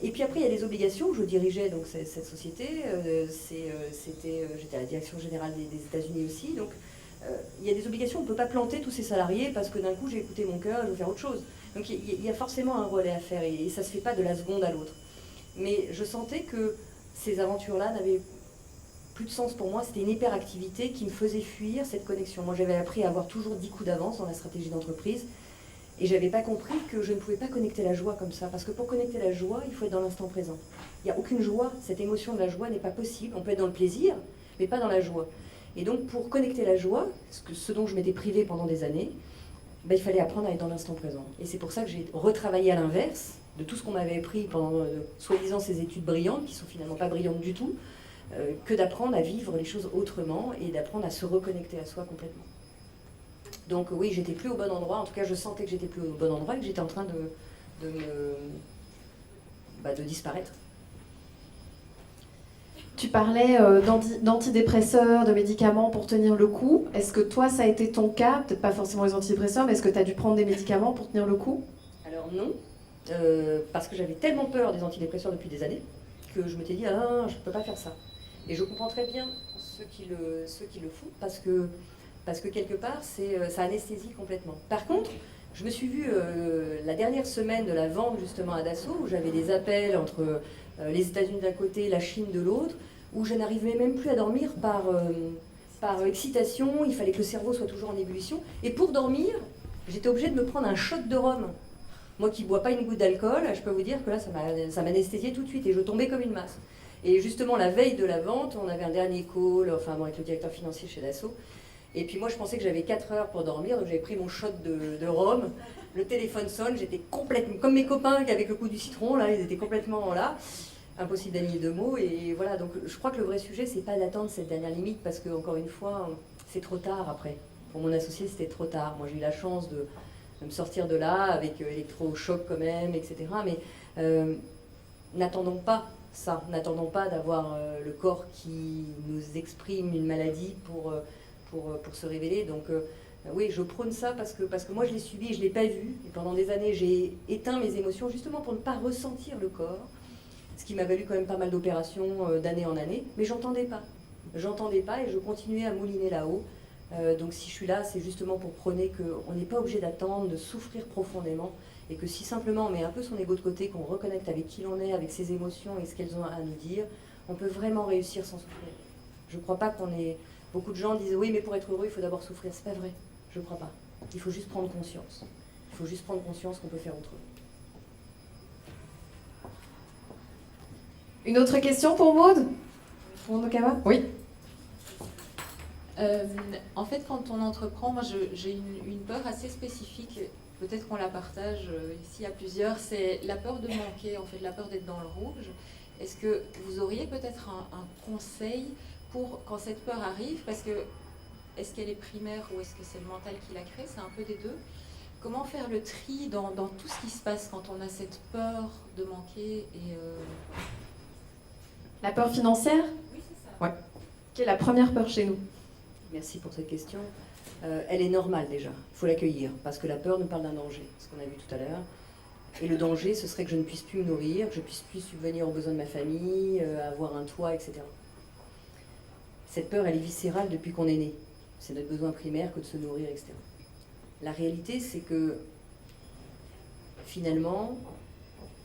Et puis après il y a les obligations. Je dirigeais donc cette société. J'étais à la direction générale des États-Unis aussi. Donc il y a des obligations. On ne peut pas planter tous ces salariés parce que d'un coup j'ai écouté mon cœur et je veux faire autre chose. Donc il y a forcément un relais à faire et ça ne se fait pas de la seconde à l'autre. Mais je sentais que ces aventures-là n'avaient plus de sens pour moi, c'était une hyperactivité qui me faisait fuir cette connexion. Moi j'avais appris à avoir toujours 10 coups d'avance dans la stratégie d'entreprise et j'avais pas compris que je ne pouvais pas connecter la joie comme ça, parce que pour connecter la joie, il faut être dans l'instant présent. Il n'y a aucune joie, cette émotion de la joie n'est pas possible, on peut être dans le plaisir, mais pas dans la joie. Et donc pour connecter la joie, ce dont je m'étais privée pendant des années, il fallait apprendre à être dans l'instant présent. Et c'est pour ça que j'ai retravaillé à l'inverse de tout ce qu'on m'avait appris pendant soi-disant ces études brillantes, qui sont finalement pas brillantes du tout, que d'apprendre à vivre les choses autrement et d'apprendre à se reconnecter à soi complètement. Donc oui, j'étais plus au bon endroit, en tout cas je sentais que j'étais plus au bon endroit et que j'étais en train de disparaître. Tu parlais d'antidépresseurs, de médicaments pour tenir le coup. Est-ce que toi, ça a été ton cas? Peut-être pas forcément les antidépresseurs, mais est-ce que tu as dû prendre des médicaments pour tenir le coup? Alors non, parce que j'avais tellement peur des antidépresseurs depuis des années que je m'étais dit, ah, je ne peux pas faire ça. Et je comprends très bien ceux qui le font, parce que quelque part, ça anesthésie complètement. Par contre, je me suis vue la dernière semaine de la vente justement à Dassault, où j'avais des appels entre les États-Unis d'un côté, la Chine de l'autre, où je n'arrivais même plus à dormir par excitation, il fallait que le cerveau soit toujours en ébullition. Et pour dormir, j'étais obligée de me prendre un shot de rhum. Moi qui ne bois pas une goutte d'alcool, je peux vous dire que là, ça m'anesthésiait tout de suite et je tombais comme une masse. Et justement, la veille de la vente, on avait un dernier call, avec le directeur financier chez Dassault. Et puis moi, je pensais que j'avais 4 heures pour dormir, donc j'avais pris mon shot de rhum. Le téléphone sonne, j'étais complètement... Comme mes copains avec le coup du citron, là, ils étaient complètement là. Impossible d'aligner deux mots. Et voilà, donc je crois que le vrai sujet, c'est pas d'attendre cette dernière limite, parce que, encore une fois, c'est trop tard après. Pour mon associé, c'était trop tard. Moi, j'ai eu la chance de me sortir de là, avec électrochoc quand même, etc. Mais n'attendons pas ça, n'attendons pas d'avoir le corps qui nous exprime une maladie pour se révéler. Donc oui, je prône ça parce que moi je l'ai subi et je ne l'ai pas vu. Et pendant des années, j'ai éteint mes émotions justement pour ne pas ressentir le corps, ce qui m'a valu quand même pas mal d'opérations d'année en année. Mais j'entendais pas et je continuais à mouliner là-haut. Donc si je suis là, c'est justement pour prôner qu'on n'est pas obligé d'attendre, de souffrir profondément, et que si simplement on met un peu son ego de côté, qu'on reconnecte avec qui l'on est, avec ses émotions et ce qu'elles ont à nous dire, on peut vraiment réussir sans souffrir. Je ne crois pas qu'on ait... Beaucoup de gens disent oui, mais pour être heureux, il faut d'abord souffrir. C'est pas vrai, je ne crois pas. Il faut juste prendre conscience. Il faut juste prendre conscience qu'on peut faire autrement. Une autre question pour Maud? Pour Nokama? Oui. En fait, quand on entreprend, moi j'ai une peur assez spécifique, peut-être qu'on la partage ici à plusieurs, c'est la peur de manquer, en fait, la peur d'être dans le rouge. Est-ce que vous auriez peut-être un conseil pour quand cette peur arrive, parce que est-ce qu'elle est primaire ou est-ce que c'est le mental qui la crée? C'est un peu des deux. Comment faire le tri dans tout ce qui se passe quand on a cette peur de manquer et La peur financière? Oui, c'est ça. Ouais. Qui est la première peur chez nous? Merci pour cette question. Elle est normale déjà, il faut l'accueillir, parce que la peur nous parle d'un danger, ce qu'on a vu tout à l'heure. Et le danger, ce serait que je ne puisse plus me nourrir, que je ne puisse plus subvenir aux besoins de ma famille, avoir un toit, etc. Cette peur, elle est viscérale depuis qu'on est né. C'est notre besoin primaire que de se nourrir, etc. La réalité, c'est que finalement,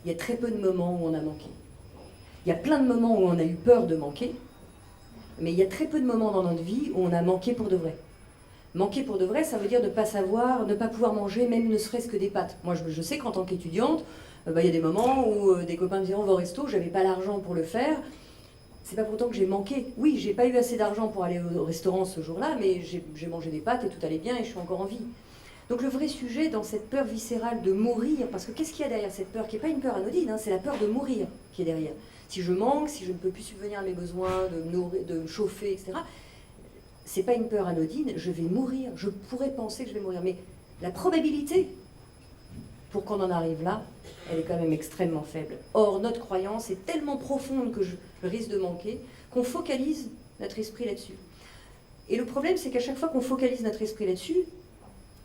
il y a très peu de moments où on a manqué. Il y a plein de moments où on a eu peur de manquer, mais il y a très peu de moments dans notre vie où on a manqué pour de vrai. Manquer pour de vrai, ça veut dire ne pas savoir, ne pas pouvoir manger, même ne serait-ce que des pâtes. Moi, je sais qu'en tant qu'étudiante, il y a des moments où des copains me disaient on va au resto, j'avais pas l'argent pour le faire. C'est pas pourtant que j'ai manqué. Oui, j'ai pas eu assez d'argent pour aller au restaurant ce jour-là, mais j'ai mangé des pâtes et tout allait bien et je suis encore en vie. Donc le vrai sujet dans cette peur viscérale de mourir, parce que qu'est-ce qu'il y a derrière cette peur, qui n'est pas une peur anodine, c'est la peur de mourir qui est derrière. Si je manque, si je ne peux plus subvenir à mes besoins, de me nourrir, de me chauffer, etc., c'est pas une peur anodine, je vais mourir, je pourrais penser que je vais mourir, mais la probabilité pour qu'on en arrive là, elle est quand même extrêmement faible. Or, notre croyance est tellement profonde que je risque de manquer, qu'on focalise notre esprit là-dessus. Et le problème, c'est qu'à chaque fois qu'on focalise notre esprit là-dessus,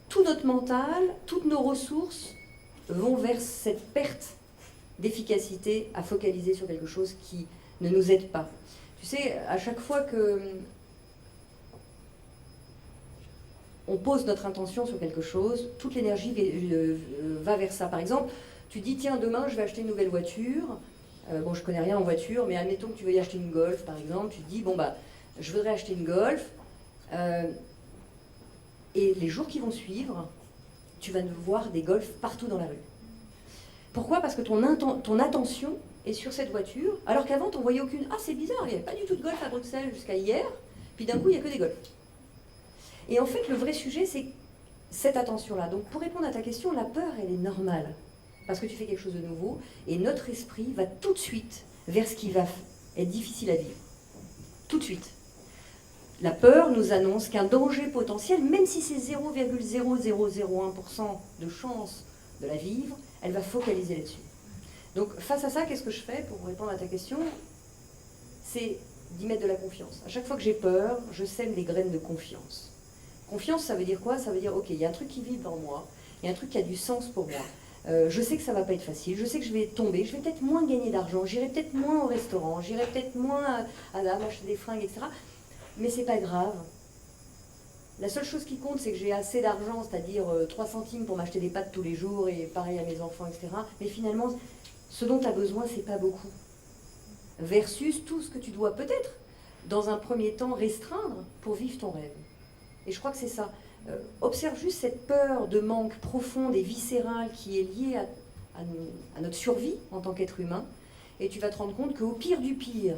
tout notre mental, toutes nos ressources vont vers cette perte d'efficacité à focaliser sur quelque chose qui ne nous aide pas. Tu sais, à chaque fois que on pose notre intention sur quelque chose, toute l'énergie va vers ça. Par exemple, tu dis, tiens, demain, je vais acheter une nouvelle voiture. Bon, je connais rien en voiture, mais admettons que tu veuilles acheter une Golf, par exemple. Tu te dis, bon, bah, je voudrais acheter une Golf. Et les jours qui vont suivre, tu vas voir des Golf partout dans la rue. Pourquoi? Parce que ton attention est sur cette voiture, alors qu'avant, tu n'en voyais aucune. Ah, c'est bizarre, il n'y avait pas du tout de Golf à Bruxelles jusqu'à hier. Puis d'un coup, il n'y a que des Golf. Et en fait, le vrai sujet, c'est cette attention-là. Donc, pour répondre à ta question, la peur, elle est normale. Parce que tu fais quelque chose de nouveau, et notre esprit va tout de suite vers ce qui va être difficile à vivre. Tout de suite. La peur nous annonce qu'un danger potentiel, même si c'est 0,0001% de chance de la vivre, elle va focaliser là-dessus. Donc, face à ça, qu'est-ce que je fais pour répondre à ta question? C'est d'y mettre de la confiance. À chaque fois que j'ai peur, je sème des graines de confiance. Confiance, ça veut dire quoi? Ça veut dire, ok, il y a un truc qui vibre en moi, il y a un truc qui a du sens pour moi. Je sais que ça va pas être facile, je sais que je vais tomber, je vais peut-être moins gagner d'argent, j'irai peut-être moins au restaurant, j'irai peut-être moins à m'acheter des fringues, etc. Mais c'est pas grave. La seule chose qui compte, c'est que j'ai assez d'argent, c'est-à-dire 3 centimes pour m'acheter des pâtes tous les jours, et pareil à mes enfants, etc. Mais finalement, ce dont tu as besoin, c'est pas beaucoup. Versus tout ce que tu dois peut-être, dans un premier temps, restreindre pour vivre ton rêve. Et je crois que c'est ça. Observe juste cette peur de manque profonde et viscérale qui est liée à notre survie en tant qu'être humain. Et tu vas te rendre compte qu'au pire du pire,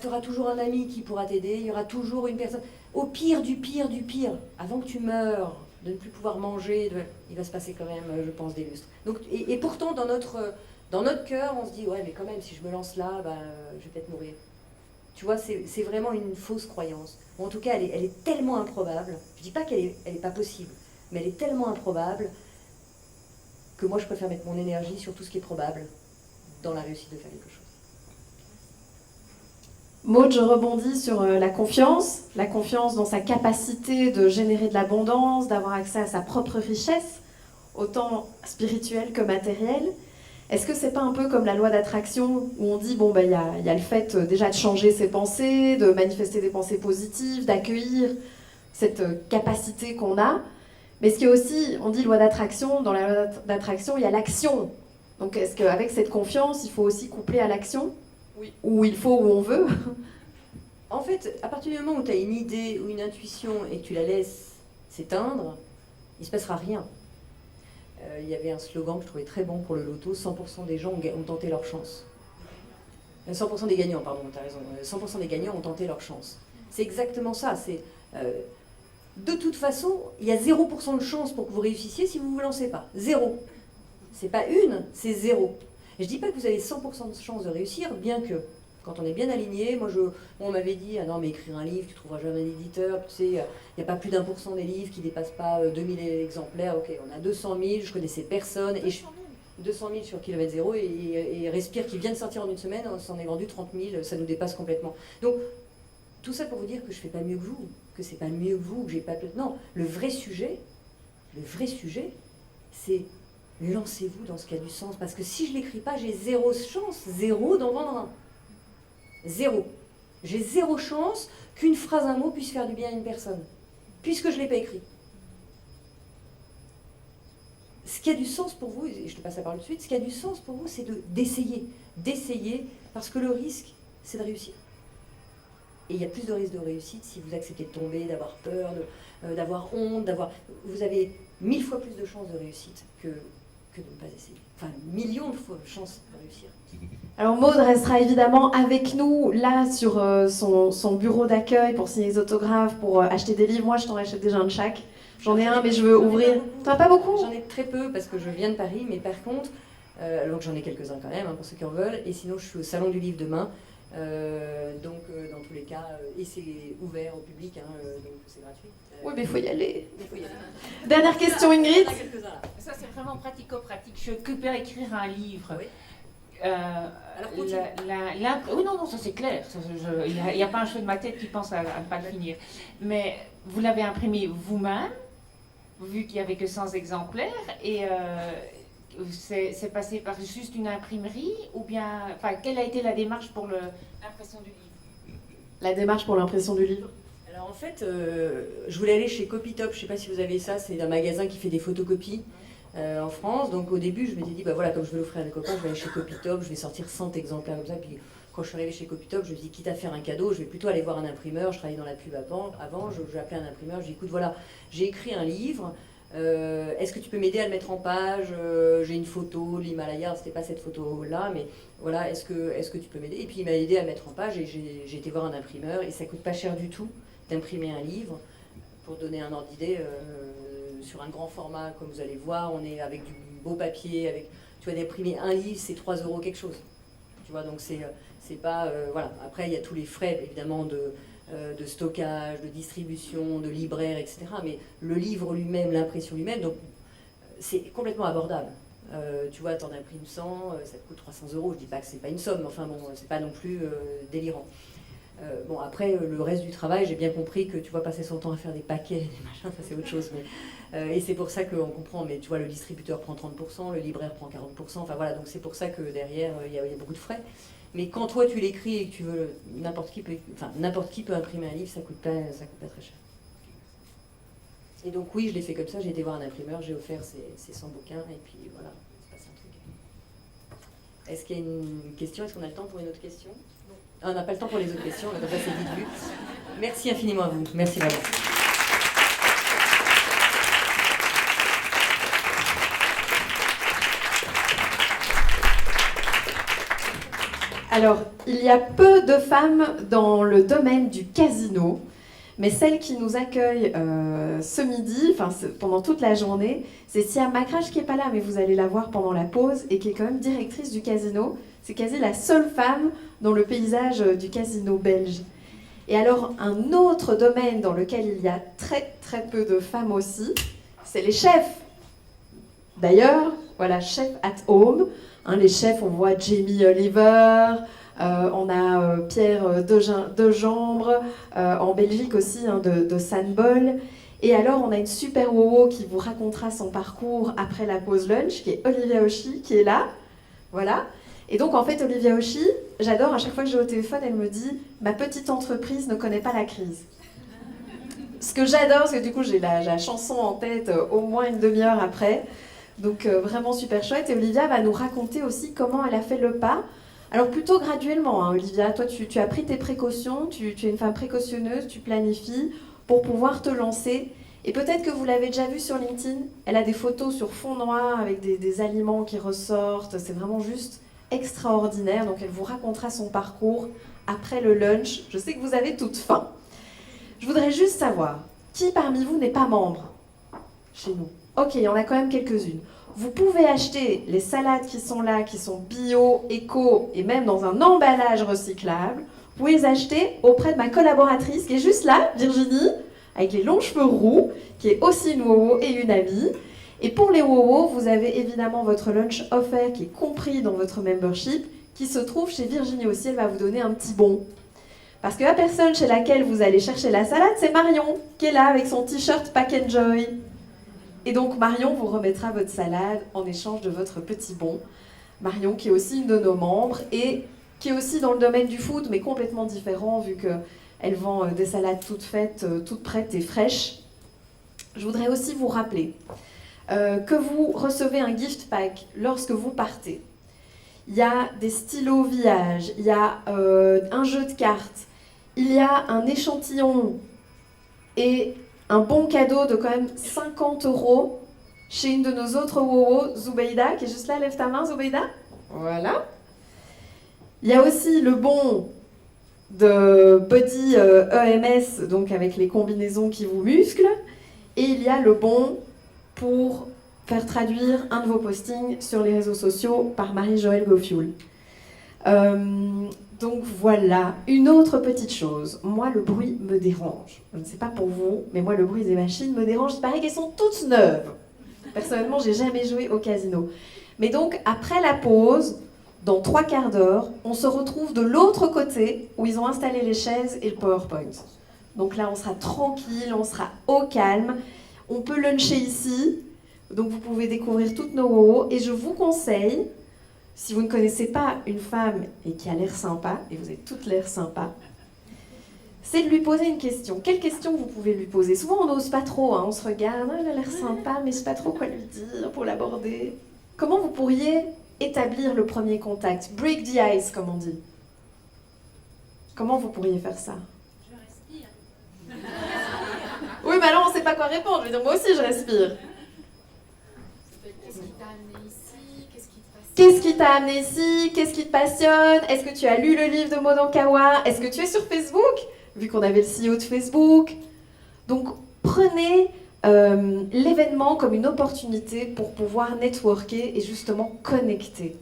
tu auras toujours un ami qui pourra t'aider, il y aura toujours une personne. Au pire du pire du pire, avant que tu meurs, de ne plus pouvoir manger, il va se passer quand même, je pense, des lustres. Donc, et pourtant, dans notre cœur, on se dit, ouais, mais quand même, si je me lance là, je vais peut-être mourir. Tu vois, c'est vraiment une fausse croyance. Ou en tout cas, elle est tellement improbable. Je ne dis pas qu'elle est pas possible, mais elle est tellement improbable que moi, je préfère mettre mon énergie sur tout ce qui est probable dans la réussite de faire quelque chose. Maud, je rebondis sur la confiance dans sa capacité de générer de l'abondance, d'avoir accès à sa propre richesse, autant spirituelle que matérielle. Est-ce que c'est pas un peu comme la loi d'attraction où on dit, bon, il y a le fait déjà de changer ses pensées, de manifester des pensées positives, d'accueillir cette capacité qu'on a, mais ce qui est aussi, on dit loi d'attraction, dans la loi d'attraction, il y a l'action. Donc est-ce qu'avec cette confiance, il faut aussi coupler à l'action? Oui. Où il faut, où on veut? En fait, à partir du moment où tu as une idée ou une intuition et que tu la laisses s'éteindre, il ne se passera rien. Il y avait un slogan que je trouvais très bon pour le loto, 100% des gens ont tenté leur chance. 100% des gagnants, pardon, tu as raison. 100% des gagnants ont tenté leur chance. C'est exactement ça. De toute façon, il y a 0% de chance pour que vous réussissiez si vous ne vous lancez pas. 0. C'est pas une, c'est 0. Et je dis pas que vous avez 100% de chance de réussir, bien que, quand on est bien aligné, on m'avait dit, ah non mais écrire un livre, tu trouveras jamais un éditeur, tu sais, il n'y a pas plus d'1% des livres qui ne dépassent pas 2000 exemplaires, ok, on a 200 000, je connaissais personne, 200 000 sur kilomètre zéro, et Respire qui vient de sortir en une semaine, on s'en est vendu 30 000, ça nous dépasse complètement. Donc, tout ça pour vous dire que je ne fais pas mieux que vous, que c'est pas mieux que vous, que j'ai pas... Non, le vrai sujet, c'est... Lancez-vous dans ce qui a du sens, parce que si je ne l'écris pas, j'ai 0 chance, 0 d'en vendre un. 0. J'ai 0 chance qu'une phrase, un mot puisse faire du bien à une personne, puisque je ne l'ai pas écrit. Ce qui a du sens pour vous, et je te passe la parole tout de suite, ce qui a du sens pour vous, c'est d'essayer, parce que le risque, c'est de réussir. Et il y a plus de risques de réussite si vous acceptez de tomber, d'avoir peur, d'avoir honte, vous avez 1000 fois plus de chances de réussite que de ne pas essayer. Enfin, millions de fois de chances de réussir. Alors Maud restera évidemment avec nous là sur son bureau d'accueil pour signer les autographes, pour acheter des livres. Moi je t'en achète déjà un de chaque. J'en ai un mais je veux ouvrir. T'en as pas beaucoup? J'en ai très peu parce que je viens de Paris, mais par contre, donc j'en ai quelques-uns quand même pour ceux qui en veulent. Et sinon je suis au Salon du Livre demain. Donc dans tous les cas, et c'est ouvert au public, donc c'est gratuit. Oui mais il faut y aller. Dernière question Ingrid. Ça c'est vraiment pratico-pratique. Je peux écrire un livre. Oui. Alors, continue. Oui, non, ça c'est clair. Il n'y a pas un cheveu de ma tête qui pense à ne pas le finir. Mais vous l'avez imprimé vous-même, vu qu'il n'y avait que 100 exemplaires, et c'est passé par juste une imprimerie, ou bien... Enfin, quelle a été la démarche pour l'impression du livre? La démarche pour l'impression du livre? Alors en fait, je voulais aller chez Copytop, je ne sais pas si vous avez ça, c'est un magasin qui fait des photocopies en France. Donc au début, je m'étais dit, bah voilà, comme je veux l'offrir à des copains, je vais aller chez Copytop, je vais sortir 100 exemplaires comme ça. Puis quand je suis arrivée chez Copytop, je me dis, quitte à faire un cadeau, je vais plutôt aller voir un imprimeur. Je travaillais dans la pub avant, j'ai appelé un imprimeur, je dis, écoute, voilà, j'ai écrit un livre, est-ce que tu peux m'aider à le mettre en page? J'ai une photo de l'Himalaya, c'était pas cette photo-là, mais voilà, est-ce que tu peux m'aider? Et puis il m'a aidé à le mettre en page et j'ai été voir un imprimeur et ça coûte pas cher du tout d'imprimer un livre. Pour donner un ordre d'idée, sur un grand format, comme vous allez voir, on est avec du beau papier, avec, tu vois, d'imprimer un livre, c'est 3 € quelque chose. Tu vois, donc c'est pas... voilà. Après, il y a tous les frais, évidemment, de stockage, de distribution, de libraire, etc. Mais le livre lui-même, l'impression lui-même, donc c'est complètement abordable. Tu vois, t'en imprimes 100, ça te coûte 300 €. Je dis pas que c'est pas une somme, mais enfin bon, c'est pas non plus délirant. Bon, après, le reste du travail, j'ai bien compris que tu vois, passer son temps à faire des paquets, des machins, ça c'est autre chose. Mais, et c'est pour ça qu'on comprend, mais tu vois, le distributeur prend 30%, le libraire prend 40%, enfin voilà, donc c'est pour ça que derrière, il y a beaucoup de frais. Mais quand toi tu l'écris et que tu veux, n'importe qui peut imprimer un livre, ça coûte pas très cher. Et donc oui, je l'ai fait comme ça, j'ai été voir un imprimeur, j'ai offert ces 100 bouquins, et puis voilà, c'est passé un truc. Est-ce qu'il y a une question? Est-ce qu'on a le temps pour une autre question? On n'a pas le temps pour les autres questions, donc ça c'est vite vu. Merci infiniment à vous. Merci vraiment. Alors, il y a peu de femmes dans le domaine du casino, mais celle qui nous accueille ce midi, pendant toute la journée, c'est Siam Makraj qui n'est pas là, mais vous allez la voir pendant la pause, et qui est quand même directrice du casino. C'est quasi la seule femme dans le paysage du casino belge. Et alors, un autre domaine dans lequel il y a très très peu de femmes aussi, c'est les chefs. D'ailleurs, voilà, chef at home. Les chefs, on voit Jamie Oliver, on a Pierre Dejambre, en Belgique aussi, de Sanbol. Et alors, on a une super wowo qui vous racontera son parcours après la pause lunch, qui est Olivia Auchy, qui est là. Voilà. Et donc, en fait, Olivia Auchy, j'adore, à chaque fois que j'ai au téléphone, elle me dit « Ma petite entreprise ne connaît pas la crise ». Ce que j'adore, parce que du coup, j'ai la chanson en tête au moins une demi-heure après. Donc, vraiment super chouette. Et Olivia va nous raconter aussi comment elle a fait le pas. Alors, plutôt graduellement, hein, Olivia. Toi, tu as pris tes précautions, tu es une femme précautionneuse, tu planifies pour pouvoir te lancer. Et peut-être que vous l'avez déjà vu sur LinkedIn, elle a des photos sur fond noir avec des aliments qui ressortent. C'est vraiment juste extraordinaire, donc elle vous racontera son parcours après le lunch. Je sais que vous avez toute faim. Je voudrais juste savoir, qui parmi vous n'est pas membre chez nous? Ok, il y en a quand même quelques-unes. Vous pouvez acheter les salades qui sont là, qui sont bio, éco, et même dans un emballage recyclable. Vous pouvez les acheter auprès de ma collaboratrice, qui est juste là, Virginie, avec les longs cheveux roux, qui est aussi une wowo et une amie. Et pour les wowos, vous avez évidemment votre lunch offert qui est compris dans votre membership, qui se trouve chez Virginie aussi. Elle va vous donner un petit bon. Parce que la personne chez laquelle vous allez chercher la salade, c'est Marion, qui est là avec son t-shirt Pack and Joy. Et donc Marion vous remettra votre salade en échange de votre petit bon. Marion qui est aussi une de nos membres et qui est aussi dans le domaine du food, mais complètement différent vu qu'elle vend des salades toutes faites, toutes prêtes et fraîches. Je voudrais aussi vous rappeler que vous recevez un gift pack lorsque vous partez. Il y a des stylos Village, il y a un jeu de cartes, il y a un échantillon et un bon cadeau de quand même 50 € chez une de nos autres wowos, Zoubeida, qui est juste là. Lève ta main, Zoubeida. Voilà. Il y a aussi le bon de Body EMS, donc avec les combinaisons qui vous musclent. Et il y a le bon pour faire traduire un de vos postings sur les réseaux sociaux par Marie-Joëlle Gofioul. Donc voilà, une autre petite chose. Moi, le bruit me dérange. Je ne sais pas pour vous, mais moi, le bruit des machines me dérange. Il paraît qu'elles sont toutes neuves. Personnellement, j'ai jamais joué au casino. Mais donc, après la pause, dans 3 quarts d'heure, on se retrouve de l'autre côté où ils ont installé les chaises et le PowerPoint. Donc là, on sera tranquille, on sera au calme. On peut luncher ici, donc vous pouvez découvrir toutes nos WoWo. Et je vous conseille, si vous ne connaissez pas une femme et qui a l'air sympa, et vous avez toutes l'air sympa, c'est de lui poser une question. Quelle question vous pouvez lui poser? Souvent, on n'ose pas trop, hein. On se regarde, elle a l'air sympa, mais je ne sais pas trop quoi lui dire pour l'aborder. Comment vous pourriez établir le premier contact? Break the ice, comme on dit. Comment vous pourriez faire ça? Je respire. Oui, mais alors on ne sait pas quoi répondre. Je veux dire, moi aussi, je respire. Qu'est-ce qui t'a amené ici? Qu'est-ce qui te passe? Qu'est-ce qui t'a amené ici? Qu'est-ce qui te passionne? Est-ce que tu as lu le livre de Maud Ankawa? Est-ce que tu es sur Facebook? Vu qu'on avait le CEO de Facebook. Donc, prenez l'événement comme une opportunité pour pouvoir networker et justement connecter.